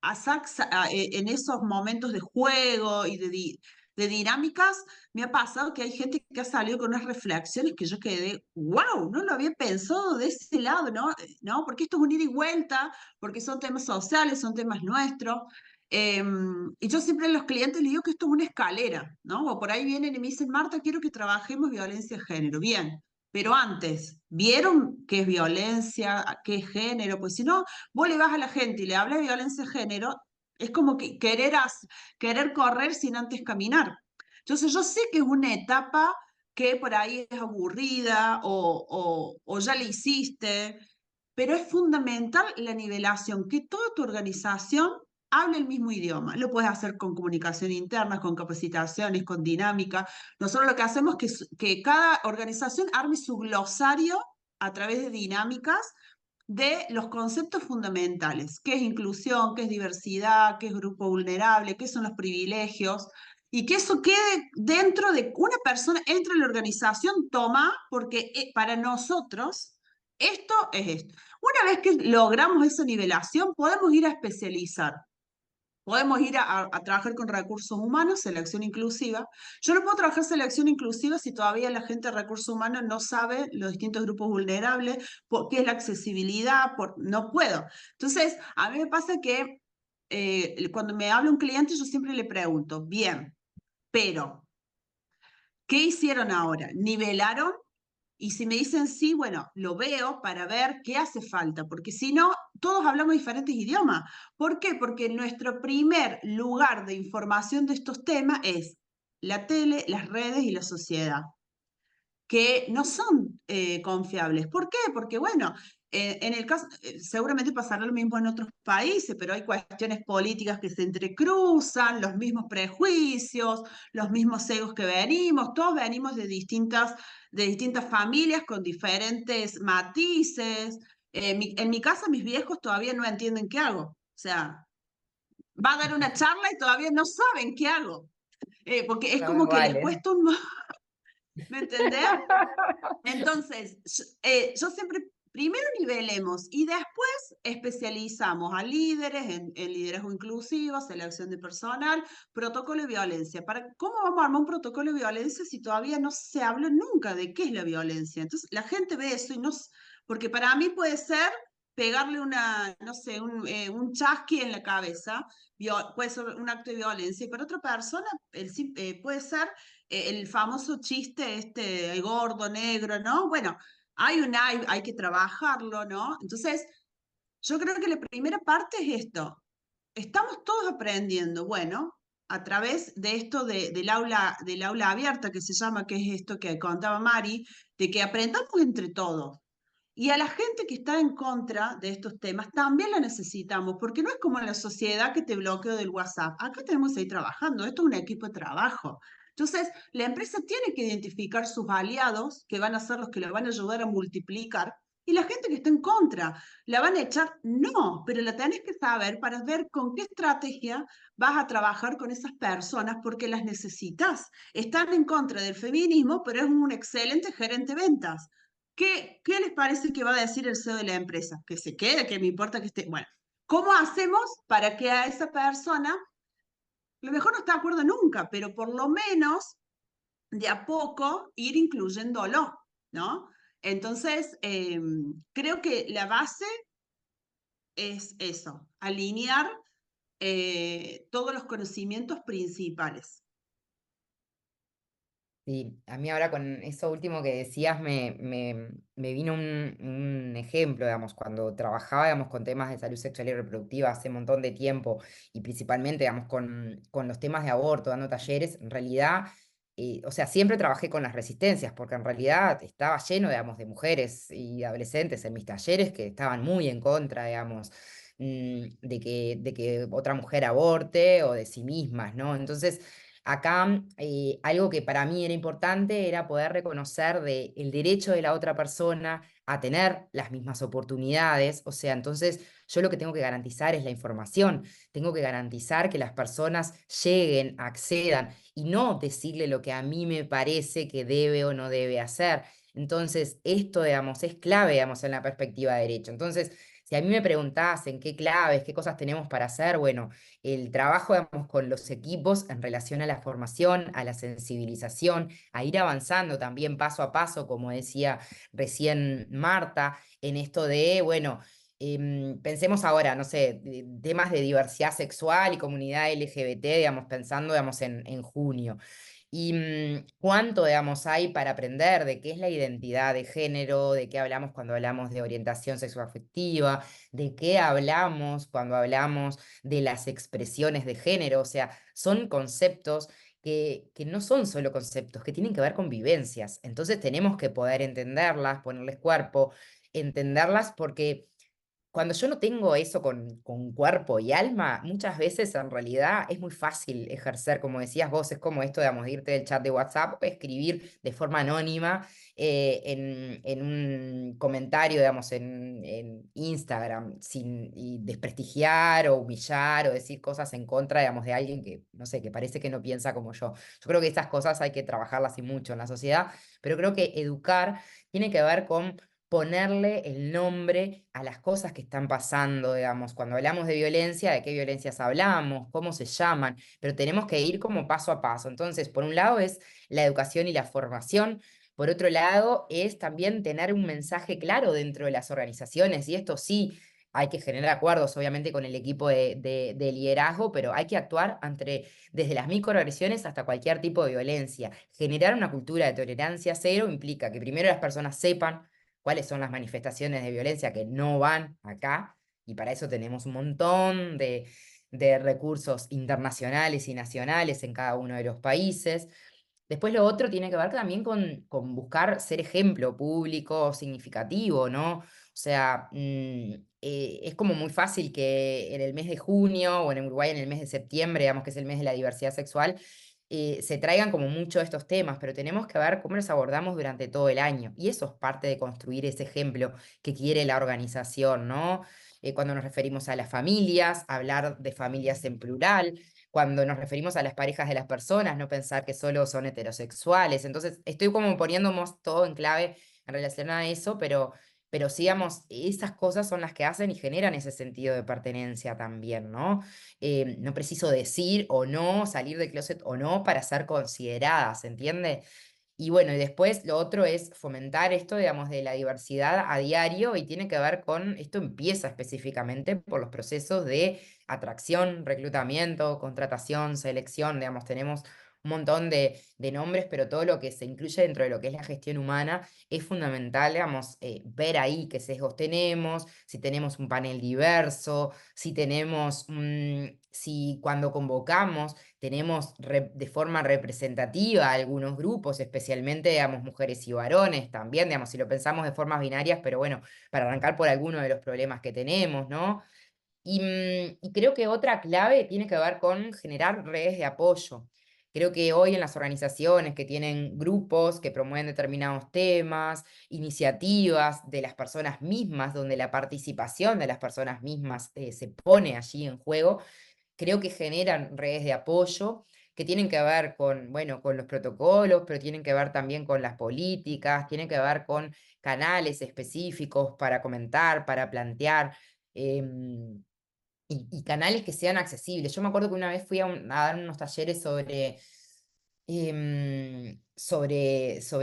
en esos momentos de juego y de dinámicas, me ha pasado que hay gente que ha salido con unas reflexiones que yo quedé, wow, no lo había pensado de ese lado, ¿no? ¿No? Porque esto es un ida y vuelta, porque son temas sociales, son temas nuestros. Y yo siempre a los clientes les digo que esto es una escalera, ¿no? O por ahí vienen y me dicen, Marta, quiero que trabajemos violencia de género. Bien, pero antes, ¿vieron qué es violencia, qué es género? Pues si no, vos le vas a la gente y le hablas de violencia de género, es como que querer correr sin antes caminar. Entonces yo sé que es una etapa que por ahí es aburrida o ya la hiciste, pero es fundamental la nivelación, que toda tu organización hable el mismo idioma. Lo puedes hacer con comunicación interna, con capacitaciones, con dinámica. Nosotros lo que hacemos es que cada organización arme su glosario a través de dinámicas de los conceptos fundamentales: qué es inclusión, qué es diversidad, qué es grupo vulnerable, qué son los privilegios, y que eso quede dentro de una persona, entre la organización, toma, porque para nosotros esto es esto. Una vez que logramos esa nivelación, podemos ir a especializar. Podemos ir a trabajar con recursos humanos, selección inclusiva. Yo no puedo trabajar selección inclusiva si todavía la gente de recursos humanos no sabe los distintos grupos vulnerables, qué es la accesibilidad, no puedo. Entonces, a mí me pasa que cuando me habla un cliente, yo siempre le pregunto, bien, pero ¿qué hicieron ahora? ¿Nivelaron? Y si me dicen sí, bueno, lo veo para ver qué hace falta, porque si no, todos hablamos diferentes idiomas. ¿Por qué? Porque nuestro primer lugar de información de estos temas es la tele, las redes y la sociedad, que no son confiables. ¿Por qué? Porque, bueno, en el caso, seguramente pasará lo mismo en otros países, pero hay cuestiones políticas que se entrecruzan, los mismos prejuicios, los mismos egos que venimos, todos venimos de distintas familias con diferentes matices. En mi casa, mis viejos todavía no entienden qué hago. O sea, va a dar una charla y todavía no saben qué hago. Porque es Somos como que les iguales. cuesta ¿me entendés? Entonces, yo siempre, primero nivelemos y después especializamos a líderes en liderazgo inclusivo, selección de personal, protocolo de violencia. ¿Cómo vamos a armar un protocolo de violencia si todavía no se habla nunca de qué es la violencia? Entonces, la gente ve eso y no, porque para mí puede ser pegarle no sé, un chasqui en la cabeza, puede ser un acto de violencia, y para otra persona puede ser el famoso chiste el gordo, negro, ¿no? Bueno, hay que trabajarlo, ¿no? Entonces, yo creo que la primera parte es esto. Estamos todos aprendiendo. Bueno, a través de esto del aula abierta que se llama, que es esto que contaba Mari, de que aprendamos entre todos. Y a la gente que está en contra de estos temas también la necesitamos, porque no es como en la sociedad que te bloqueo del WhatsApp. Acá tenemos que ir trabajando, esto es un equipo de trabajo. Entonces, la empresa tiene que identificar sus aliados, que van a ser los que la van a ayudar a multiplicar, y la gente que está en contra, ¿la van a echar? No, pero la tenés que saber para ver con qué estrategia vas a trabajar con esas personas porque las necesitas. Están en contra del feminismo, pero es un excelente gerente de ventas. ¿Qué les parece que va a decir el CEO de la empresa? Que se quede, que me importa que esté. Bueno, ¿cómo hacemos para que a esa persona, a lo mejor no está de acuerdo nunca, pero por lo menos de a poco ir incluyéndolo, ¿no? Entonces, creo que la base es eso, alinear todos los conocimientos principales. Sí, a mí ahora con eso último que decías me vino un ejemplo, digamos, cuando trabajaba, digamos, con temas de salud sexual y reproductiva hace un montón de tiempo y principalmente, digamos, con los temas de aborto, dando talleres, en realidad, o sea, siempre trabajé con las resistencias, porque en realidad estaba lleno, digamos, de mujeres y adolescentes en mis talleres que estaban muy en contra, digamos, de que otra mujer aborte o de sí mismas, ¿no? Entonces, acá algo que para mí era importante era poder reconocer el derecho de la otra persona a tener las mismas oportunidades. O sea, entonces yo lo que tengo que garantizar es la información, tengo que garantizar que las personas lleguen, accedan y no decirle lo que a mí me parece que debe o no debe hacer. Entonces, esto, digamos, es clave, digamos, en la perspectiva de derecho. Entonces, si a mí me preguntasen qué claves, qué cosas tenemos para hacer, bueno, el trabajo, digamos, con los equipos en relación a la formación, a la sensibilización, a ir avanzando también paso a paso, como decía recién Marta, en esto de, bueno, pensemos ahora, no sé, temas de diversidad sexual y comunidad LGBT, digamos, pensando, digamos, en junio. Y cuánto, digamos, hay para aprender de qué es la identidad de género, de qué hablamos cuando hablamos de orientación sexoafectiva, de qué hablamos cuando hablamos de las expresiones de género. O sea, son conceptos que no son solo conceptos, que tienen que ver con vivencias. Entonces tenemos que poder entenderlas, ponerles cuerpo, entenderlas porque cuando yo no tengo eso con cuerpo y alma, muchas veces en realidad es muy fácil ejercer, como decías vos, es como esto, digamos, de irte del chat de WhatsApp, escribir de forma anónima en un comentario, digamos, en Instagram, y desprestigiar o humillar o decir cosas en contra, digamos, de alguien que, no sé, que parece que no piensa como yo. Yo creo que estas cosas hay que trabajarlas y mucho en la sociedad, pero creo que educar tiene que ver con ponerle el nombre a las cosas que están pasando, digamos, cuando hablamos de violencia, de qué violencias hablamos, cómo se llaman, pero tenemos que ir como paso a paso. Entonces, por un lado es la educación y la formación, por otro lado es también tener un mensaje claro dentro de las organizaciones, y esto sí. Hay que generar acuerdos, obviamente, con el equipo de liderazgo, pero hay que actuar desde las microagresiones hasta cualquier tipo de violencia. Generar una cultura de tolerancia cero implica que primero las personas sepan cuáles son las manifestaciones de violencia que no van acá, y para eso tenemos un montón de recursos internacionales y nacionales en cada uno de los países. Después lo otro tiene que ver también con buscar ser ejemplo público significativo, ¿no? O sea, es como muy fácil que en el mes de junio o en Uruguay en el mes de septiembre, digamos que es el mes de la diversidad sexual, se traigan como mucho estos temas, pero tenemos que ver cómo los abordamos durante todo el año. Y eso es parte de construir ese ejemplo que quiere la organización, ¿no? Cuando nos referimos a las familias, hablar de familias en plural. Cuando nos referimos a las parejas de las personas, no pensar que solo son heterosexuales. Entonces, estoy como poniéndonos todo en clave en relación a eso, pero sí, digamos, esas cosas son las que hacen y generan ese sentido de pertenencia también, ¿no? No preciso decir o no, salir del closet o no para ser considerada, ¿se entiende? Y bueno, y después lo otro es fomentar esto, digamos, de la diversidad a diario, y tiene que ver con, esto empieza específicamente por los procesos de atracción, reclutamiento, contratación, selección, digamos, tenemos un montón de nombres, pero todo lo que se incluye dentro de lo que es la gestión humana es fundamental, digamos, ver ahí qué sesgos tenemos, si tenemos un panel diverso, si tenemos, si cuando convocamos tenemos de forma representativa algunos grupos, especialmente, digamos, mujeres y varones también, digamos, si lo pensamos de formas binarias, pero bueno, para arrancar por alguno de los problemas que tenemos, ¿no? Y creo que otra clave tiene que ver con generar redes de apoyo. Creo que hoy en las organizaciones que tienen grupos que promueven determinados temas, iniciativas de las personas mismas, donde la participación de las personas mismas se pone allí en juego, creo que generan redes de apoyo que tienen que ver con, bueno, con los protocolos, pero tienen que ver también con las políticas, tienen que ver con canales específicos para comentar, para plantear. em, y canales que sean accesibles. Yo me acuerdo que una vez fui a dar unos talleres sobre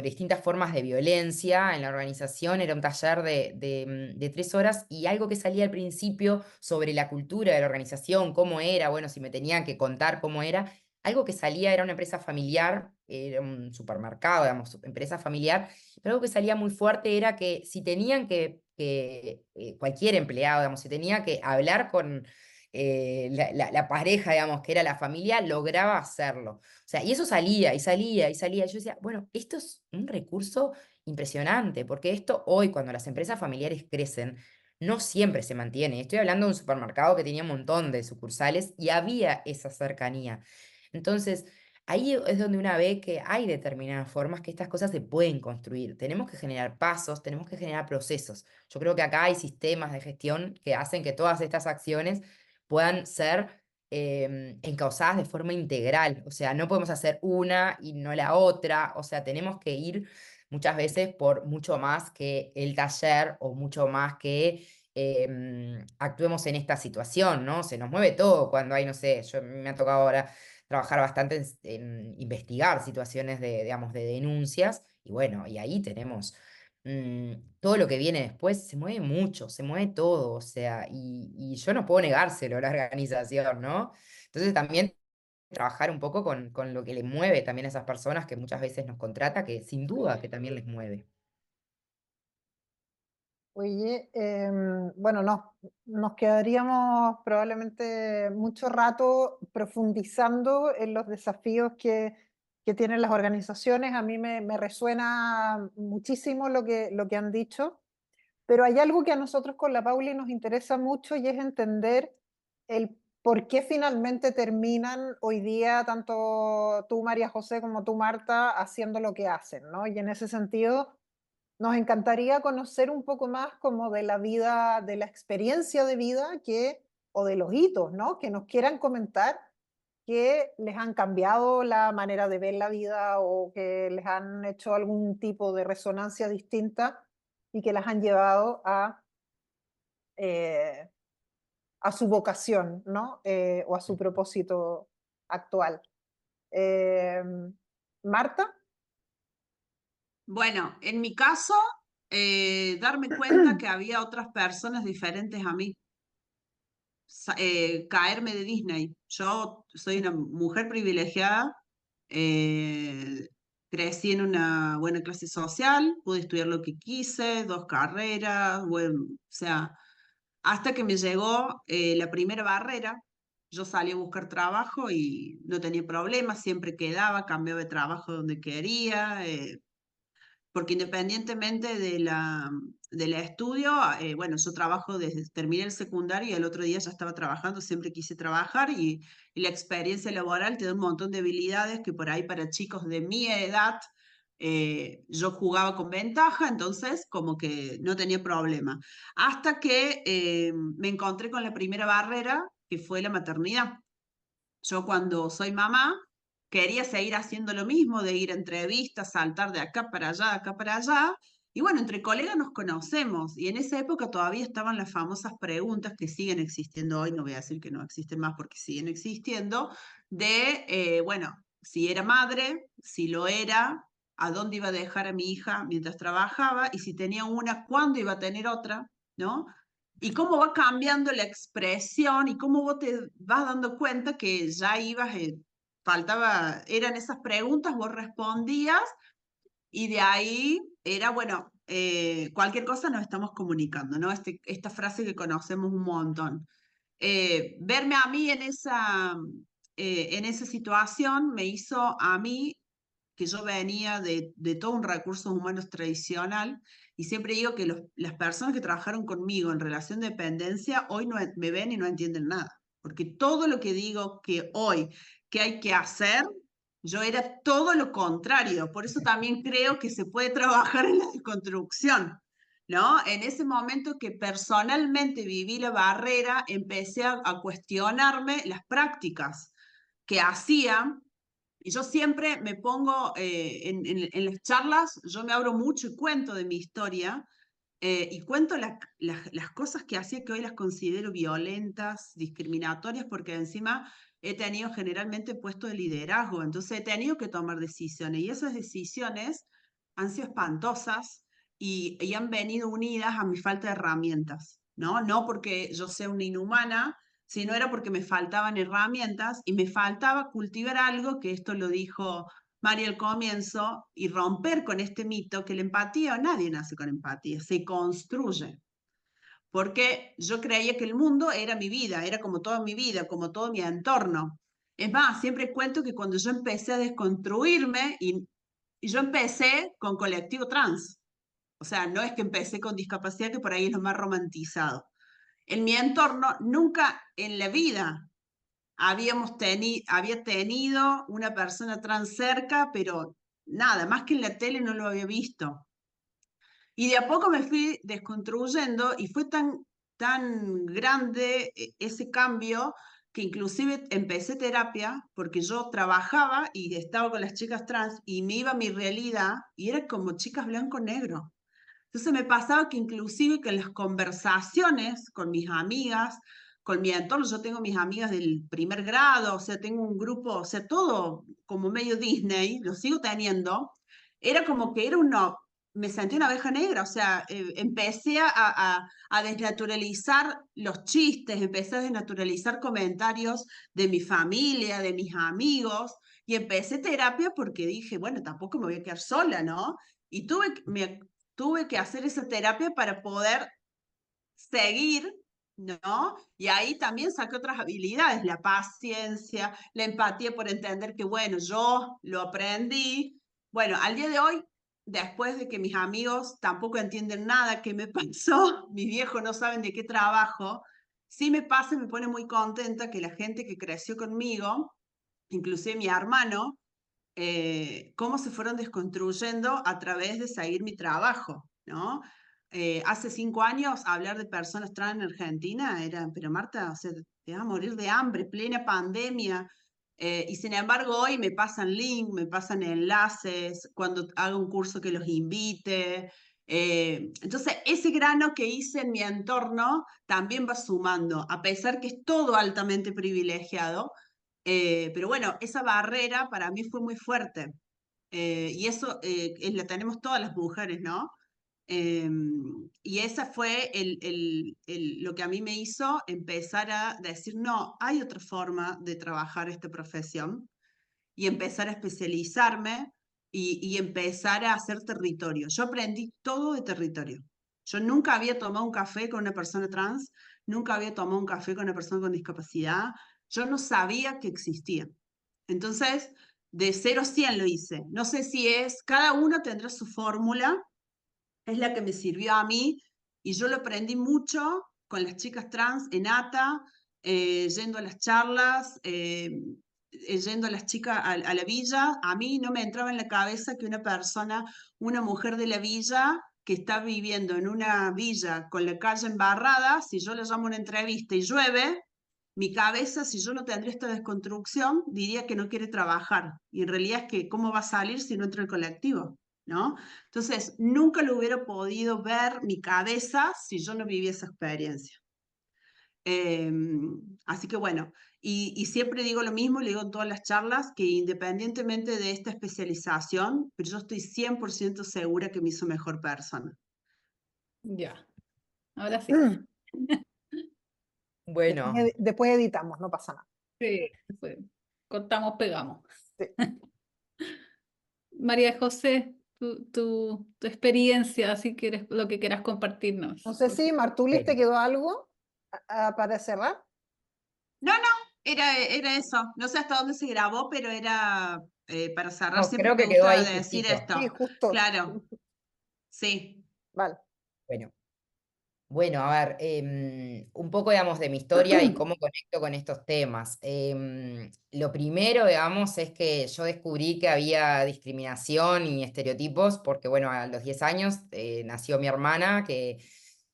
distintas formas de violencia en la organización. Era un taller de 3 horas y algo que salía al principio sobre la cultura de la organización, cómo era, bueno, si me tenían que contar cómo era. Algo que salía era una empresa familiar, era un supermercado, digamos, empresa familiar, pero algo que salía muy fuerte era que si tenían cualquier empleado, digamos, si tenía que hablar con la pareja, digamos, que era la familia, lograba hacerlo. O sea, y eso salía, y salía, y salía. Yo decía, bueno, esto es un recurso impresionante, porque esto hoy, cuando las empresas familiares crecen, no siempre se mantiene. Estoy hablando de un supermercado que tenía un montón de sucursales y había esa cercanía. Entonces, ahí es donde una ve que hay determinadas formas que estas cosas se pueden construir. Tenemos que generar pasos, tenemos que generar procesos. Yo creo que acá hay sistemas de gestión que hacen que todas estas acciones puedan ser encausadas de forma integral. O sea, no podemos hacer una y no la otra. O sea, tenemos que ir muchas veces por mucho más que el taller o mucho más que actuemos en esta situación, ¿no? Se nos mueve todo cuando hay, no sé, me ha tocado ahora trabajar bastante en investigar situaciones de, digamos, de denuncias, y bueno, y ahí tenemos todo lo que viene después, se mueve mucho, se mueve todo, o sea, y yo no puedo negárselo a la organización, ¿no? Entonces también trabajar un poco con lo que le mueve también a esas personas que muchas veces nos contrata, que sin duda que también les mueve. Oye, bueno, nos quedaríamos probablemente mucho rato profundizando en los desafíos que tienen las organizaciones. A mí me resuena muchísimo lo que han dicho, pero hay algo que a nosotros con la Pauli nos interesa mucho y es entender el por qué finalmente terminan hoy día tanto tú, María José, como tú, Marta, haciendo lo que hacen, ¿no? Y en ese sentido nos encantaría conocer un poco más como de la vida, de la experiencia de vida o de los hitos, ¿no? Que nos quieran comentar que les han cambiado la manera de ver la vida o que les han hecho algún tipo de resonancia distinta y que las han llevado eh, a su vocación, ¿no? O a su propósito actual. Eh, Marta. Bueno, en mi caso, darme cuenta que había otras personas diferentes a mí, caerme de Disney. Yo soy una mujer privilegiada, eh, crecí en una buena clase social, pude estudiar lo que quise, 2 carreras, bueno, o sea, hasta que me llegó la primera barrera. Yo salí a buscar trabajo y no tenía problemas, siempre quedaba, cambiaba de trabajo donde quería, porque independientemente del estudio, bueno, yo trabajo desde, terminé el secundario y el otro día ya estaba trabajando, siempre quise trabajar y la experiencia laboral te da un montón de habilidades que por ahí para chicos de mi edad yo jugaba con ventaja, entonces como que no tenía problema. Hasta que me encontré con la primera barrera, que fue la maternidad. Yo cuando soy mamá quería seguir haciendo lo mismo, de ir a entrevistas, saltar de acá para allá, acá para allá. Y bueno, entre colegas nos conocemos y en esa época todavía estaban las famosas preguntas que siguen existiendo hoy, no voy a decir que no existen más porque siguen existiendo, bueno, si era madre, si lo era, a dónde iba a dejar a mi hija mientras trabajaba y si tenía una, cuándo iba a tener otra, ¿no? Y cómo va cambiando la expresión y cómo vos te vas dando cuenta que ya ibas eran esas preguntas, vos respondías y de ahí era, bueno, cualquier cosa nos estamos comunicando, ¿no? Esta frase que conocemos un montón. Verme a mí en esa situación me hizo a mí, que yo venía de todo un recursos humanos tradicional, y siempre digo que las personas que trabajaron conmigo en relación de dependencia hoy no me ven y no entienden nada, porque todo lo que digo que hoy que hay que hacer, yo era todo lo contrario. Por eso también creo que se puede trabajar en la desconstrucción, ¿no? En ese momento que personalmente viví la barrera, empecé a cuestionarme las prácticas que hacía. Y yo siempre me pongo en las charlas, yo me abro mucho y cuento de mi historia, y cuento las cosas que hacía que hoy las considero violentas, discriminatorias, porque encima he tenido generalmente puestos de liderazgo, entonces he tenido que tomar decisiones, y esas decisiones han sido espantosas y han venido unidas a mi falta de herramientas, ¿no? No porque yo sea una inhumana, sino era porque me faltaban herramientas y me faltaba cultivar algo, que esto lo dijo María al comienzo, y romper con este mito que la empatía, nadie nace con empatía, se construye. Porque yo creía que el mundo era mi vida, era como toda mi vida, como todo mi entorno. Es más, siempre cuento que cuando yo empecé a desconstruirme, y yo empecé con colectivo trans, o sea, no es que empecé con discapacidad, que por ahí es lo más romantizado. En mi entorno, nunca en la vida había tenido una persona trans cerca, pero nada, más que en la tele no lo había visto. Y de a poco me fui desconstruyendo y fue tan grande ese cambio que inclusive empecé terapia porque yo trabajaba y estaba con las chicas trans y me iba a mi realidad y era como chicas blanco-negro. Entonces me pasaba que inclusive que en las conversaciones con mis amigas, con mi entorno, yo tengo mis amigas del primer grado, o sea, tengo un grupo, o sea, todo como medio Disney, lo sigo teniendo, era como que me sentí una abeja negra, o sea, empecé a desnaturalizar los chistes, empecé a desnaturalizar comentarios de mi familia, de mis amigos, y empecé terapia porque dije, bueno, tampoco me voy a quedar sola, ¿no? Y tuve que hacer esa terapia para poder seguir, ¿no? Y ahí también saqué otras habilidades, la paciencia, la empatía por entender que, bueno, yo lo aprendí. Bueno, al día de hoy, después de que mis amigos tampoco entienden nada que me pasó, mis viejos no saben de qué trabajo, sí me pasa y me pone muy contenta que la gente que creció conmigo, inclusive mi hermano, cómo se fueron desconstruyendo a través de seguir mi trabajo, ¿no? Hace 5 años hablar de personas trans en Argentina era, pero Marta, o sea, te vas a morir de hambre, plena pandemia. Y sin embargo hoy me pasan links, me pasan enlaces, cuando hago un curso que los invite. Entonces, ese grano que hice en mi entorno también va sumando, a pesar que es todo altamente privilegiado, pero bueno, esa barrera para mí fue muy fuerte. Y eso la tenemos todas las mujeres, ¿no? Y esa fue lo que a mí me hizo empezar a decir, no, hay otra forma de trabajar esta profesión, y empezar a especializarme y empezar a hacer territorio. Yo aprendí todo de territorio. Yo nunca había tomado un café con una persona trans, nunca había tomado un café con una persona con discapacidad, yo no sabía que existía. Entonces, de 0 a 100 lo hice. No sé si cada uno tendrá su fórmula, es la que me sirvió a mí, y yo lo aprendí mucho con las chicas trans en ATA, yendo a las charlas, yendo a las chicas a la villa. A mí no me entraba en la cabeza que una mujer de la villa que está viviendo en una villa con la calle embarrada, si yo le llamo a una entrevista y llueve, mi cabeza, si yo no tendría esta desconstrucción, diría que no quiere trabajar. Y en realidad es que, ¿cómo va a salir si no entra el colectivo? ¿No? Entonces, nunca lo hubiera podido ver mi cabeza si yo no vivía esa experiencia. Así que bueno, y siempre digo lo mismo, le digo en todas las charlas, que independientemente de esta especialización, pero yo estoy 100% segura que me hizo mejor persona. Ya, ahora sí. Bueno, Después editamos, no pasa nada. Sí, fue. cortamos, pegamos. Sí. María José, tu experiencia, si quieres, lo que quieras compartirnos. No sé si Martulis te Bueno. quedó algo para cerrar. No, era eso. No sé hasta dónde se grabó, pero era para cerrar. No, Siempre creo me que quedó gusta ahí decir justito. esto. Sí, justo. Claro, sí. Vale. Bueno, a ver, un poco, digamos, de mi historia y cómo conecto con estos temas. Lo primero, digamos, es que yo descubrí que había discriminación y estereotipos porque, bueno, a los 10 años nació mi hermana que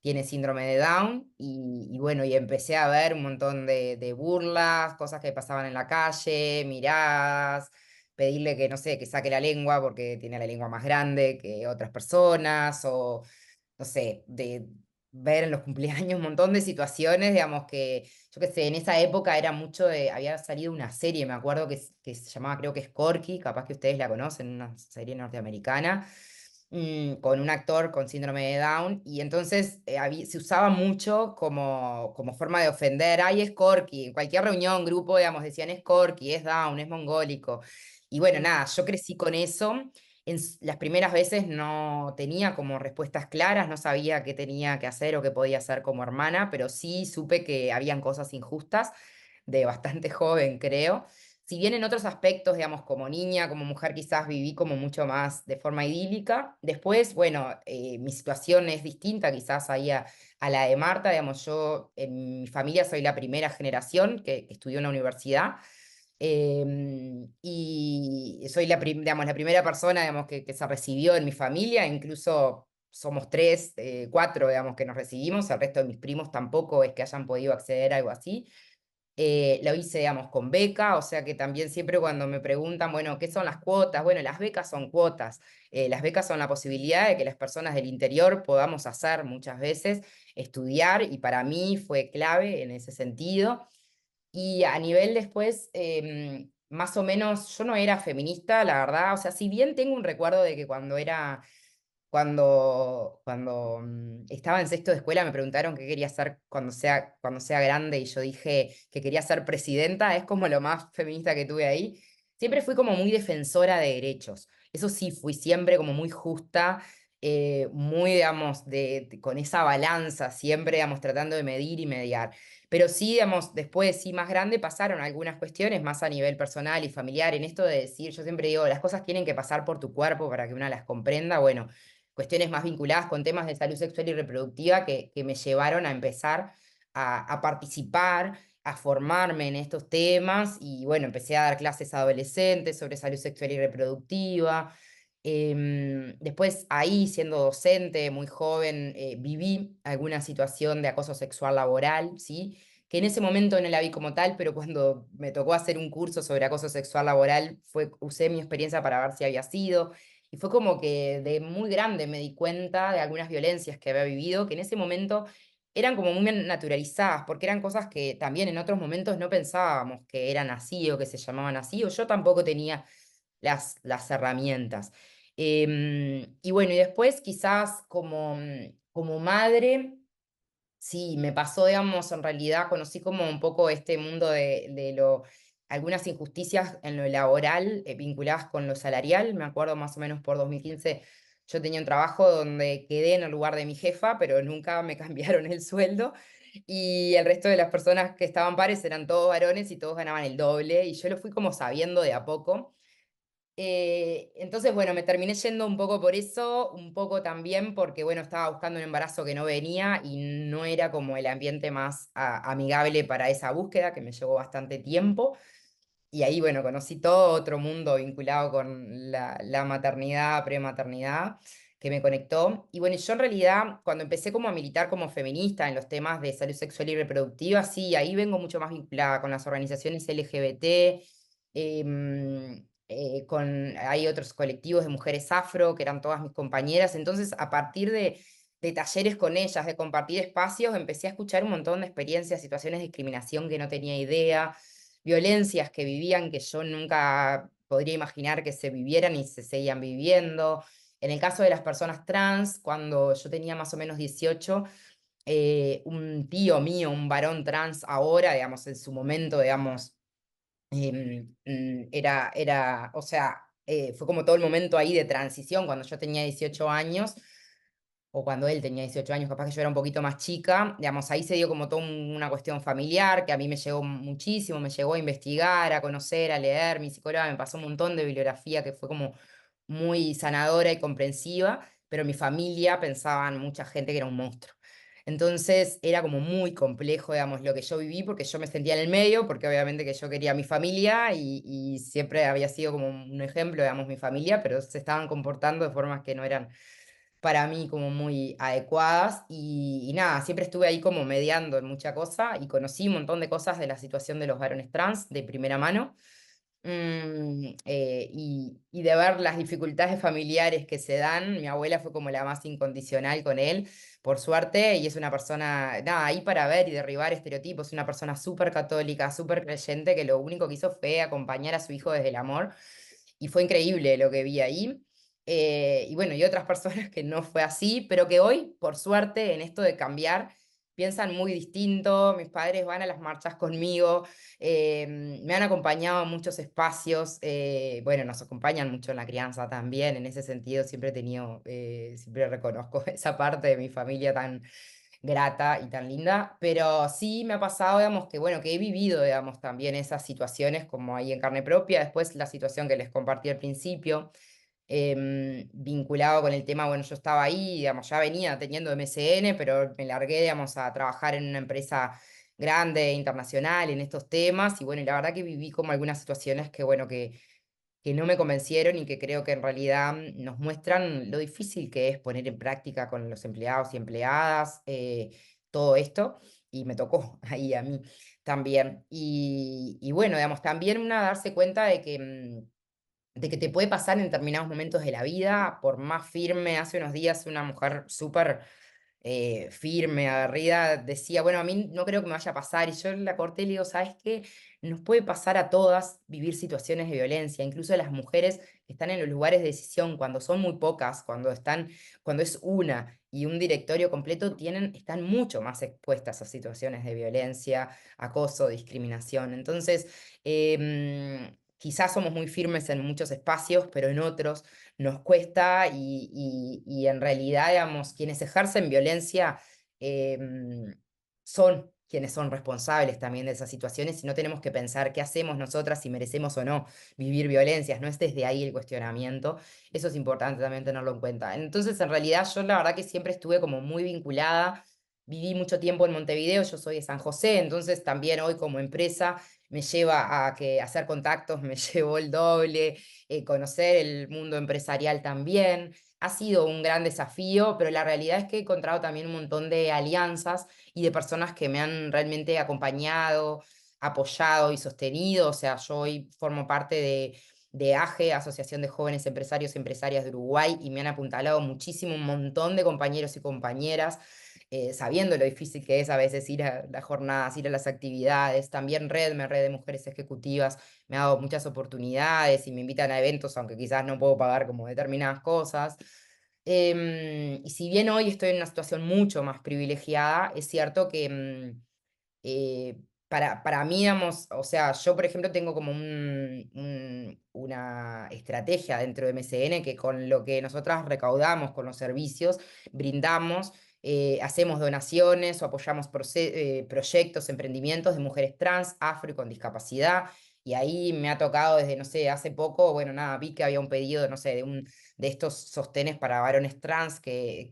tiene síndrome de Down y bueno, y empecé a ver un montón de burlas, cosas que pasaban en la calle, miradas, pedirle que, no sé, que saque la lengua porque tiene la lengua más grande que otras personas o no sé, de ver en los cumpleaños un montón de situaciones, digamos que, yo qué sé, en esa época era mucho de, había salido una serie, me acuerdo que se llamaba, creo que es Corky, capaz que ustedes la conocen, una serie norteamericana, con un actor con síndrome de Down, y entonces se usaba mucho como forma de ofender, ay, es Corky, en cualquier reunión, grupo, digamos, decían, es Corky, es Down, es mongólico, y bueno, nada, yo crecí con eso, las primeras veces no tenía como respuestas claras, no sabía qué tenía que hacer o qué podía hacer como hermana, pero sí supe que habían cosas injustas de bastante joven, creo. Si bien en otros aspectos, digamos, como niña, como mujer, quizás viví como mucho más de forma idílica. Después, bueno, mi situación es distinta quizás ahí a la de Marta, digamos, yo en mi familia soy la primera generación que estudió en la universidad. Y soy digamos, la primera persona digamos, que se recibió en mi familia, incluso somos tres, cuatro, digamos, que nos recibimos, el resto de mis primos tampoco es que hayan podido acceder a algo así. Lo hice, digamos, con beca, o sea que también siempre cuando me preguntan, bueno, ¿qué son las cuotas? Bueno, las becas son cuotas. Las becas son la posibilidad de que las personas del interior podamos hacer muchas veces, estudiar, y para mí fue clave en ese sentido. Y a nivel después, más o menos, yo no era feminista, la verdad. O sea, si bien tengo un recuerdo de que cuando estaba en sexto de escuela me preguntaron qué quería hacer cuando sea grande y yo dije que quería ser presidenta, es como lo más feminista que tuve ahí. Siempre fui como muy defensora de derechos. Eso sí, fui siempre como muy justa, muy, digamos, con esa balanza, siempre, digamos, tratando de medir y mediar. Pero sí, digamos, después, sí, más grande, pasaron algunas cuestiones más a nivel personal y familiar. En esto de decir, yo siempre digo, las cosas tienen que pasar por tu cuerpo para que una las comprenda. Bueno, cuestiones más vinculadas con temas de salud sexual y reproductiva que me llevaron a empezar a participar, a formarme en estos temas. Y bueno, empecé a dar clases a adolescentes sobre salud sexual y reproductiva. Después ahí, siendo docente, muy joven, viví alguna situación de acoso sexual laboral, ¿sí? Que en ese momento no la vi como tal, pero cuando me tocó hacer un curso sobre acoso sexual laboral, usé mi experiencia para ver si había sido, y fue como que de muy grande me di cuenta de algunas violencias que había vivido, que en ese momento eran como muy naturalizadas, porque eran cosas que también en otros momentos no pensábamos que eran así o que se llamaban así, o yo tampoco tenía las herramientas. Y bueno, y después quizás como madre, sí, me pasó, digamos, en realidad conocí como un poco este mundo algunas injusticias en lo laboral vinculadas con lo salarial. Me acuerdo más o menos por 2015 yo tenía un trabajo donde quedé en el lugar de mi jefa, pero nunca me cambiaron el sueldo. Y el resto de las personas que estaban pares eran todos varones y todos ganaban el doble. Y yo lo fui como sabiendo de a poco. Entonces, bueno, me terminé yendo un poco por eso, un poco también porque, bueno, estaba buscando un embarazo que no venía y no era como el ambiente más amigable para esa búsqueda, que me llevó bastante tiempo. Y ahí, bueno, conocí todo otro mundo vinculado con la maternidad, prematernidad, que me conectó. Y bueno, yo en realidad, cuando empecé como a militar como feminista en los temas de salud sexual y reproductiva, sí, ahí vengo mucho más vinculada con las organizaciones LGBT, hay otros colectivos de mujeres afro, que eran todas mis compañeras. Entonces, a partir de talleres con ellas, de compartir espacios, empecé a escuchar un montón de experiencias, situaciones de discriminación que no tenía idea, violencias que vivían que yo nunca podría imaginar que se vivieran y se seguían viviendo. En el caso de las personas trans, cuando yo tenía más o menos 18, un tío mío, un varón trans ahora, digamos, en su momento, digamos, O sea, fue como todo el momento ahí de transición cuando yo tenía 18 años, o cuando él tenía 18 años, capaz que yo era un poquito más chica, digamos, ahí se dio como toda una cuestión familiar que a mí me llegó muchísimo, me llegó a investigar, a conocer, a leer, mi psicóloga me pasó un montón de bibliografía que fue como muy sanadora y comprensiva, pero mi familia pensaban mucha gente que era un monstruo. Entonces era como muy complejo, digamos, lo que yo viví, porque yo me sentía en el medio, porque obviamente que yo quería a mi familia y siempre había sido como un ejemplo, digamos, mi familia, pero se estaban comportando de formas que no eran para mí como muy adecuadas y nada, siempre estuve ahí como mediando en mucha cosa y conocí un montón de cosas de la situación de los varones trans de primera mano. Y de ver las dificultades familiares que se dan, mi abuela fue como la más incondicional con él, por suerte, y es una persona, nada, ahí para ver y derribar estereotipos, una persona súper católica, súper creyente, que lo único que hizo fue acompañar a su hijo desde el amor, y fue increíble lo que vi ahí. Y bueno, y otras personas que no fue así, pero que hoy, por suerte, en esto de cambiar, piensan muy distinto, mis padres van a las marchas conmigo, me han acompañado a muchos espacios, bueno, nos acompañan mucho en la crianza también, en ese sentido siempre he tenido, siempre reconozco esa parte de mi familia tan grata y tan linda, pero sí me ha pasado, digamos, que bueno, que he vivido, digamos, también esas situaciones como ahí en carne propia, después la situación que les compartí al principio, vinculado con el tema, bueno, yo estaba ahí, digamos, ya venía teniendo MSN, pero me largué, digamos, a trabajar en una empresa grande, internacional, en estos temas, y bueno, y la verdad que viví como algunas situaciones que, bueno, que no me convencieron y que creo que en realidad nos muestran lo difícil que es poner en práctica con los empleados y empleadas todo esto, y me tocó ahí a mí también. Y bueno, digamos, también una darse cuenta de que te puede pasar en determinados momentos de la vida, por más firme, hace unos días una mujer súper firme, aguerrida, decía, bueno, a mí no creo que me vaya a pasar, y yo la corté y le digo, ¿sabes qué? Nos puede pasar a todas vivir situaciones de violencia, incluso las mujeres que están en los lugares de decisión, cuando son muy pocas, cuando es una y un directorio completo, están mucho más expuestas a situaciones de violencia, acoso, discriminación. Entonces, quizás somos muy firmes en muchos espacios, pero en otros nos cuesta y en realidad, digamos, quienes ejercen violencia son quienes son responsables también de esas situaciones y no tenemos que pensar qué hacemos nosotras si merecemos o no vivir violencias, no es desde ahí el cuestionamiento, eso es importante también tenerlo en cuenta. Entonces, en realidad, yo la verdad que siempre estuve como muy vinculada. Viví mucho tiempo en Montevideo, yo soy de San José, entonces también hoy como empresa me lleva a que hacer contactos me llevó el doble, conocer el mundo empresarial también. Ha sido un gran desafío, pero la realidad es que he encontrado también un montón de alianzas y de personas que me han realmente acompañado, apoyado y sostenido. O sea, yo hoy formo parte de AGE, Asociación de Jóvenes Empresarios y Empresarias de Uruguay, y me han apuntalado muchísimo un montón de compañeros y compañeras, sabiendo lo difícil que es a veces ir a las jornadas, ir a las actividades. También Red de Mujeres Ejecutivas, me ha dado muchas oportunidades y me invitan a eventos, aunque quizás no puedo pagar como determinadas cosas. Y si bien hoy estoy en una situación mucho más privilegiada, es cierto que para mí, digamos, o sea, yo por ejemplo tengo como una estrategia dentro de MSN que con lo que nosotras recaudamos con los servicios, brindamos, hacemos donaciones o apoyamos proyectos, emprendimientos de mujeres trans, afro y con discapacidad. Y ahí me ha tocado desde, no sé, hace poco, bueno, nada, vi que había un pedido, no sé, de estos sostenes para varones trans que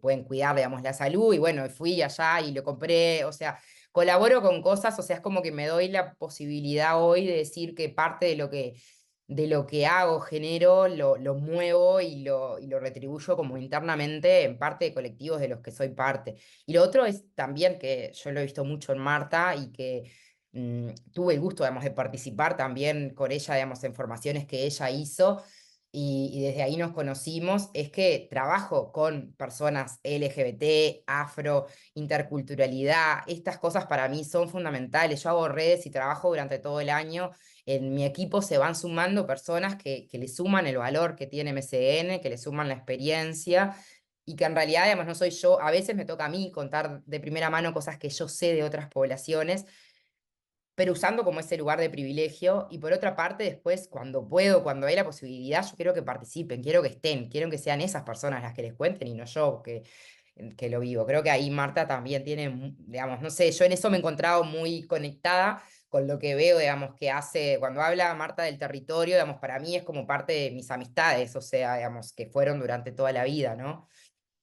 pueden cuidar, digamos, la salud. Y bueno, fui allá y lo compré, o sea, colaboro con cosas, o sea, es como que me doy la posibilidad hoy de decir que parte de lo que hago, genero, lo muevo y lo retribuyo como internamente en parte de colectivos de los que soy parte. Y lo otro es también que yo lo he visto mucho en Marta y que tuve el gusto, digamos, de participar también con ella, digamos, en formaciones que ella hizo y desde ahí nos conocimos, es que trabajo con personas LGBT, afro, interculturalidad, estas cosas para mí son fundamentales. Yo hago redes y trabajo durante todo el año. En mi equipo se van sumando personas que le suman el valor que tiene MCN, que le suman la experiencia y que en realidad, además, no soy yo. A veces me toca a mí contar de primera mano cosas que yo sé de otras poblaciones, pero usando como ese lugar de privilegio. Y por otra parte, después, cuando puedo, cuando hay la posibilidad, yo quiero que participen, quiero que estén, quiero que sean esas personas las que les cuenten y no yo que lo vivo. Creo que ahí Marta también tiene, digamos, no sé, yo en eso me he encontrado muy conectada con lo que veo, digamos, que hace, cuando habla Marta del territorio, digamos, para mí es como parte de mis amistades, o sea, digamos, que fueron durante toda la vida, ¿no?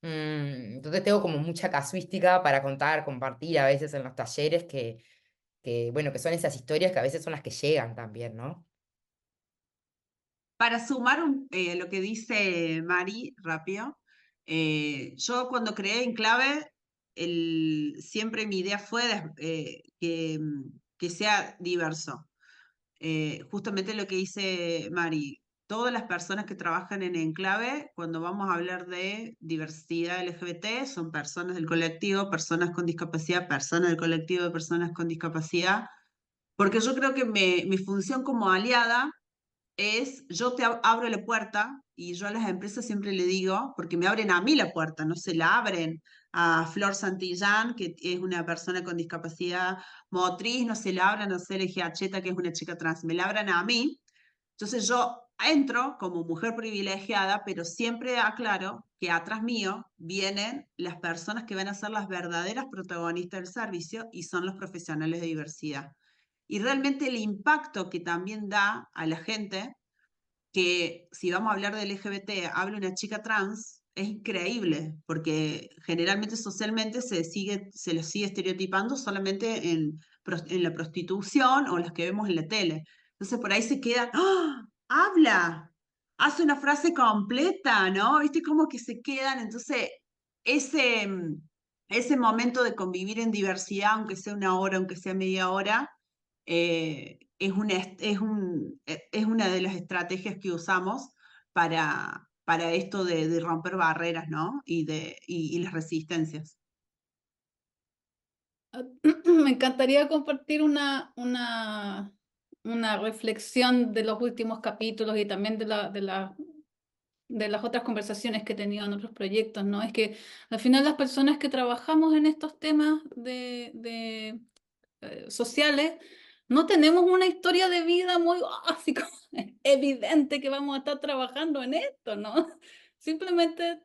Entonces tengo como mucha casuística para contar, compartir a veces en los talleres bueno, que son esas historias que a veces son las que llegan también, ¿no? Para sumar lo que dice Mari, rápido, yo cuando creé Enclave, siempre mi idea fue que sea diverso. Justamente lo que dice Mari, todas las personas que trabajan en Enclave, cuando vamos a hablar de diversidad LGBT, son personas del colectivo, personas con discapacidad, personas del colectivo de personas con discapacidad, porque yo creo que mi función como aliada es, yo te abro la puerta y yo a las empresas siempre le digo, porque me abren a mí la puerta, no se la abren a Flor Santillán, que es una persona con discapacidad motriz, no se la abran a Cele Acheta, que es una chica trans, me la abran a mí. Entonces yo entro como mujer privilegiada, pero siempre aclaro que atrás mío vienen las personas que van a ser las verdaderas protagonistas del servicio y son los profesionales de diversidad. Y realmente el impacto que también da a la gente, que si vamos a hablar de LGBT, habla una chica trans, es increíble, porque generalmente socialmente se los sigue estereotipando solamente en la prostitución o las que vemos en la tele. Entonces por ahí se quedan, ¡ah! Habla, hace una frase completa, ¿no? ¿Viste cómo que se quedan? Entonces, ese, ese momento de convivir en diversidad, aunque sea una hora, aunque sea media hora, es una de las estrategias que usamos para esto de romper barreras, ¿no? Y las resistencias. Me encantaría compartir una reflexión de los últimos capítulos y también de las otras conversaciones que he tenido en otros proyectos, ¿no? Es que al final las personas que trabajamos en estos temas sociales no tenemos una historia de vida muy así como evidente que vamos a estar trabajando en esto, ¿no? Simplemente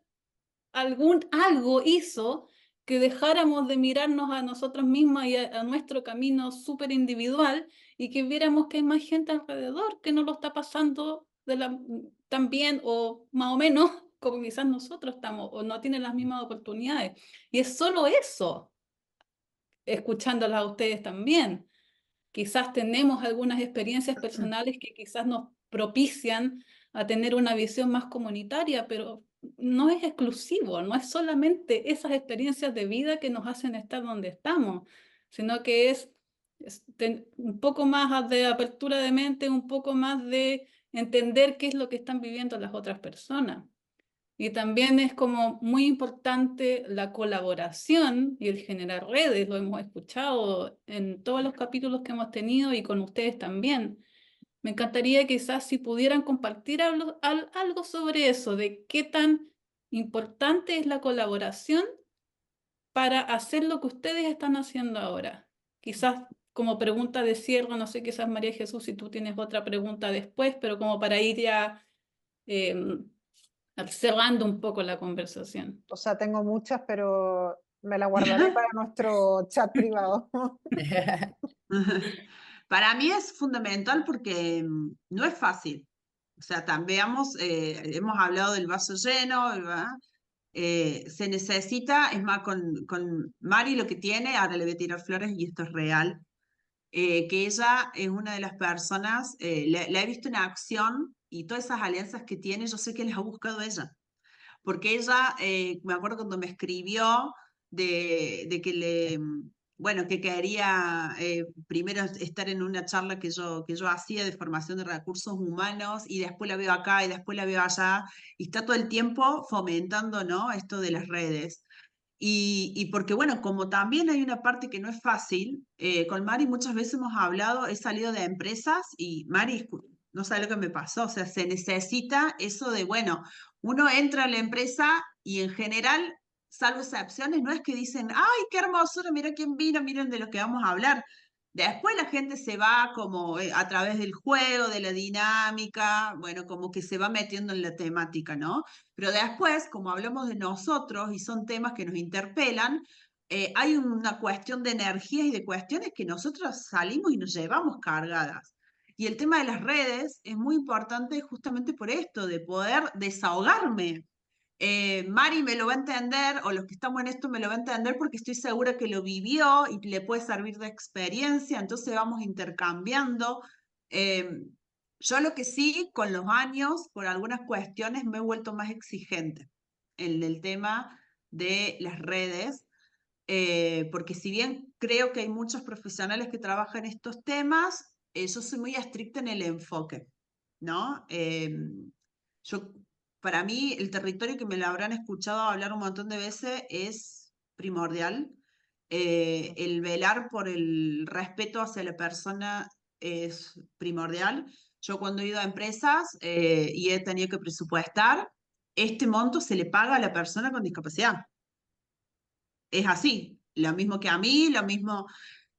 algo hizo que dejáramos de mirarnos a nosotros mismas y a nuestro camino súper individual y que viéramos que hay más gente alrededor que no lo está pasando tan bien o más o menos como quizás nosotros estamos o no tienen las mismas oportunidades. Y es solo eso, escuchándolas a ustedes también. Quizás tenemos algunas experiencias personales que quizás nos propician a tener una visión más comunitaria, pero no es exclusivo, no es solamente esas experiencias de vida que nos hacen estar donde estamos, sino que es un poco más de apertura de mente, un poco más de entender qué es lo que están viviendo las otras personas. Y también es como muy importante la colaboración y el generar redes, lo hemos escuchado en todos los capítulos que hemos tenido y con ustedes también. Me encantaría quizás si pudieran compartir algo sobre eso, de qué tan importante es la colaboración para hacer lo que ustedes están haciendo ahora. Quizás como pregunta de cierre, no sé, quizás María Jesús, si tú tienes otra pregunta después, pero como para ir ya cerrando un poco la conversación. O sea, tengo muchas, pero me las guardaré para nuestro chat privado. Para mí es fundamental porque no es fácil. O sea, veamos, hemos hablado del vaso lleno, ¿verdad? Se necesita, es más, con Mari lo que tiene, ahora le voy a tirar flores y esto es real, que ella es una de las personas, la he visto en acción y todas esas alianzas que tiene, yo sé que las ha buscado ella, porque ella, me acuerdo cuando me escribió de que bueno, que quería primero estar en una charla que yo hacía de formación de recursos humanos y después la veo acá y después la veo allá y está todo el tiempo fomentando, ¿no? Esto de las redes. Y porque, bueno, como también hay una parte que no es fácil, con Mari muchas veces hemos hablado, he salido de empresas y Mari, no sabe lo que me pasó, o sea, se necesita eso de, bueno, uno entra a la empresa y en general, salvo excepciones, no es que dicen, ay, qué hermosura, mira quién vino, miren de lo que vamos a hablar. Después la gente se va como a través del juego, de la dinámica, bueno, como que se va metiendo en la temática, ¿no? Pero después, como hablamos de nosotros y son temas que nos interpelan, hay una cuestión de energías y de cuestiones que nosotros salimos y nos llevamos cargadas. Y el tema de las redes es muy importante justamente por esto, de poder desahogarme. Mari me lo va a entender, o los que estamos en esto me lo va a entender porque estoy segura que lo vivió y le puede servir de experiencia, entonces vamos intercambiando. Eh, yo lo que sí, con los años, por algunas cuestiones, me he vuelto más exigente en el tema de las redes, porque si bien creo que hay muchos profesionales que trabajan estos temas, yo soy muy estricta en el enfoque, ¿no? Yo, para mí, el territorio que me lo habrán escuchado hablar un montón de veces es primordial. El velar por el respeto hacia la persona es primordial. Yo cuando he ido a empresas y he tenido que presupuestar, este monto se le paga a la persona con discapacidad. Es así, lo mismo que a mí, lo mismo.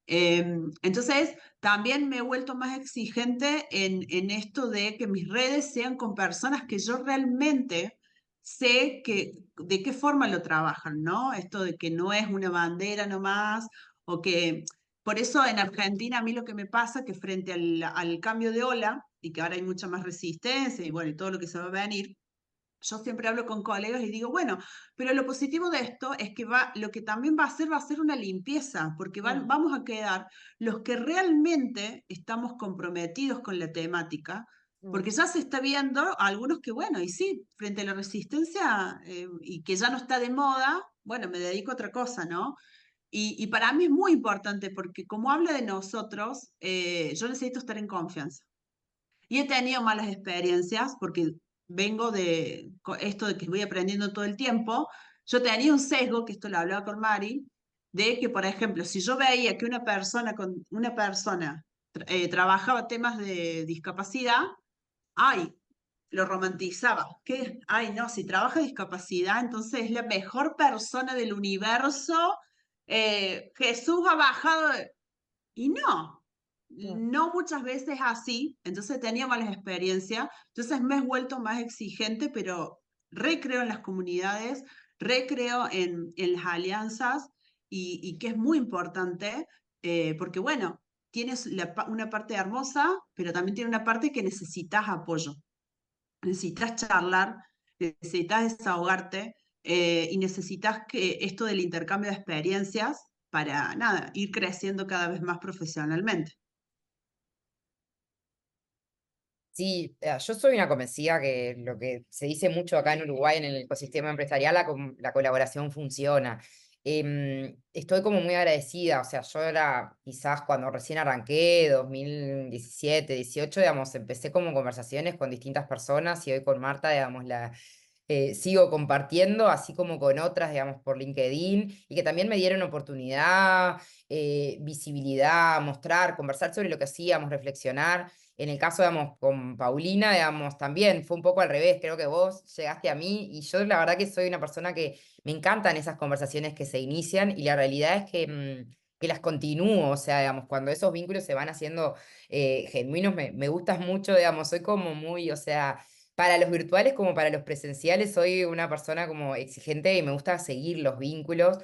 Entonces, también me he vuelto más exigente en esto de que mis redes sean con personas que yo realmente sé de qué forma lo trabajan, ¿no? Esto de que no es una bandera nomás, o que, por eso en Argentina a mí lo que me pasa que frente al cambio de ola, y que ahora hay mucha más resistencia, y bueno, y todo lo que se va a venir, yo siempre hablo con colegas y digo, bueno, pero lo positivo de esto es que lo que también va a ser una limpieza, porque vamos a quedar los que realmente estamos comprometidos con la temática, porque ya se está viendo algunos que, bueno, y sí, frente a la resistencia y que ya no está de moda, bueno, me dedico a otra cosa, ¿no? Y para mí es muy importante porque como habla de nosotros, yo necesito estar en confianza. Y he tenido malas experiencias porque vengo de esto de que voy aprendiendo todo el tiempo. Yo tenía un sesgo, que esto lo hablaba con Mari, de que, por ejemplo, si yo veía que una persona trabajaba temas de discapacidad, ay, lo romantizaba. ¿Qué? Ay, no, si trabaja discapacidad, entonces es la mejor persona del universo. Jesús ha bajado. Y no, no muchas veces así, entonces tenía malas experiencias, entonces me he vuelto más exigente, pero recreo en las comunidades, recreo en las alianzas y que es muy importante, porque bueno, tienes una parte hermosa, pero también tiene una parte que necesitas apoyo, necesitas charlar, necesitas desahogarte y necesitas que esto del intercambio de experiencias para nada, ir creciendo cada vez más profesionalmente. Sí, yo soy una convencida que lo que se dice mucho acá en Uruguay en el ecosistema empresarial, la colaboración funciona. Estoy como muy agradecida, o sea, yo era quizás cuando recién arranqué, 2017, 18, digamos, empecé como conversaciones con distintas personas y hoy con Marta, digamos, sigo compartiendo, así como con otras, digamos, por LinkedIn, y que también me dieron oportunidad, visibilidad, mostrar, conversar sobre lo que hacíamos, reflexionar. En el caso, digamos, con Paulina, digamos, también fue un poco al revés. Creo que vos llegaste a mí y yo la verdad que soy una persona que me encantan esas conversaciones que se inician y la realidad es que las continúo. O sea, digamos, cuando esos vínculos se van haciendo genuinos, me gustas mucho, digamos, soy como muy, o sea, para los virtuales como para los presenciales, soy una persona como exigente y me gusta seguir los vínculos.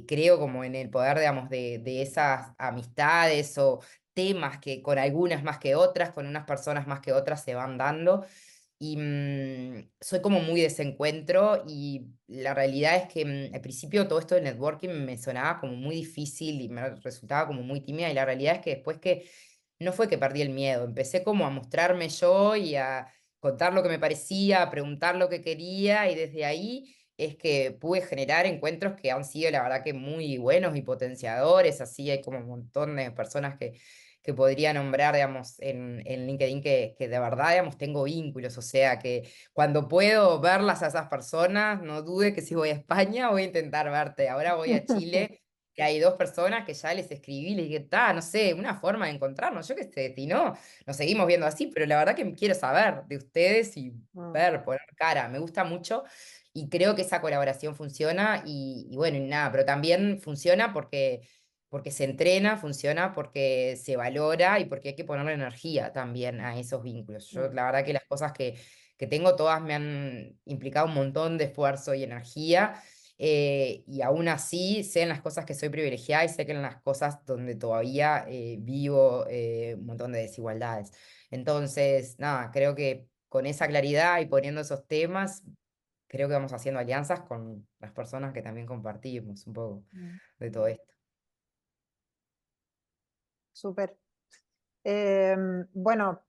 Creo como en el poder, digamos, de esas amistades o temas que con algunas más que otras, con unas personas más que otras se van dando. Y soy como muy desencuentro y la realidad es que al principio todo esto del networking me sonaba como muy difícil y me resultaba como muy tímida y la realidad es que después que no fue que perdí el miedo, empecé como a mostrarme yo y a contar lo que me parecía, a preguntar lo que quería y desde ahí es que pude generar encuentros que han sido la verdad que muy buenos y potenciadores, así hay como un montón de personas que podría nombrar, digamos, en LinkedIn que de verdad, digamos, tengo vínculos, o sea, que cuando puedo verlas a esas personas, no dude que si voy a España voy a intentar verte. Ahora voy a Chile, que hay dos personas que ya les escribí, les dije, no sé, una forma de encontrarnos, yo qué sé, si no, nos seguimos viendo así, pero la verdad que quiero saber de ustedes y ver, poner cara, me gusta mucho. Y creo que esa colaboración funciona y bueno, y nada, pero también funciona porque porque se entrena, funciona, porque se valora y porque hay que ponerle energía también a esos vínculos. Yo la verdad que las cosas que tengo todas me han implicado un montón de esfuerzo y energía, y aún así sé en las cosas que soy privilegiada y sé que en las cosas donde todavía vivo un montón de desigualdades. Entonces, nada, creo que con esa claridad y poniendo esos temas, creo que vamos haciendo alianzas con las personas que también compartimos un poco de todo esto. Súper. Bueno,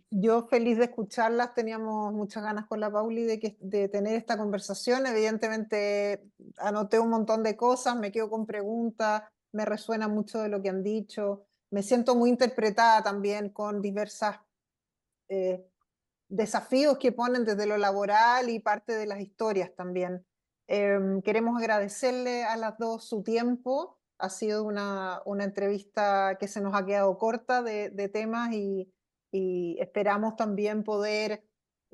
yo feliz de escucharlas, teníamos muchas ganas con la Pauli de tener esta conversación. Evidentemente anoté un montón de cosas, me quedo con preguntas, me resuena mucho de lo que han dicho, me siento muy interpretada también con diversas desafíos que ponen desde lo laboral y parte de las historias también. Queremos agradecerle a las dos su tiempo. Ha sido una entrevista que se nos ha quedado corta de temas y esperamos también poder,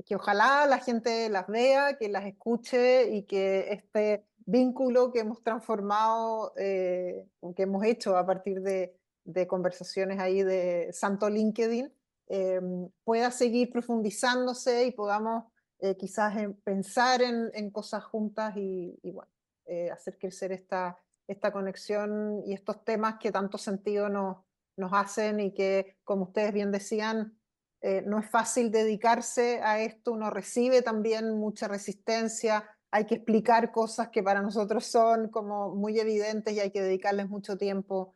que ojalá la gente las vea, que las escuche y que este vínculo que hemos transformado, que hemos hecho a partir de conversaciones ahí de Santo LinkedIn, pueda seguir profundizándose y podamos quizás pensar en cosas juntas y bueno, hacer crecer esta conexión y estos temas que tanto sentido nos hacen y que, como ustedes bien decían, no es fácil dedicarse a esto, uno recibe también mucha resistencia, hay que explicar cosas que para nosotros son como muy evidentes y hay que dedicarles mucho tiempo.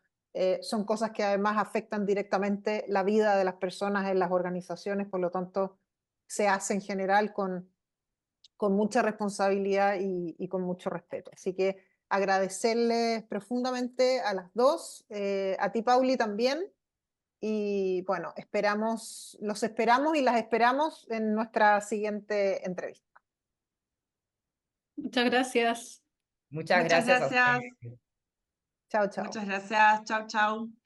Son cosas que además afectan directamente la vida de las personas en las organizaciones, por lo tanto se hace en general con mucha responsabilidad y con mucho respeto. Así que agradecerles profundamente a las dos, a ti Pauli también, y bueno, los esperamos y las esperamos en nuestra siguiente entrevista. Muchas gracias. Muchas Muchas gracias a gracias. ustedes. Chao, chao. Muchas gracias. Chau, chau.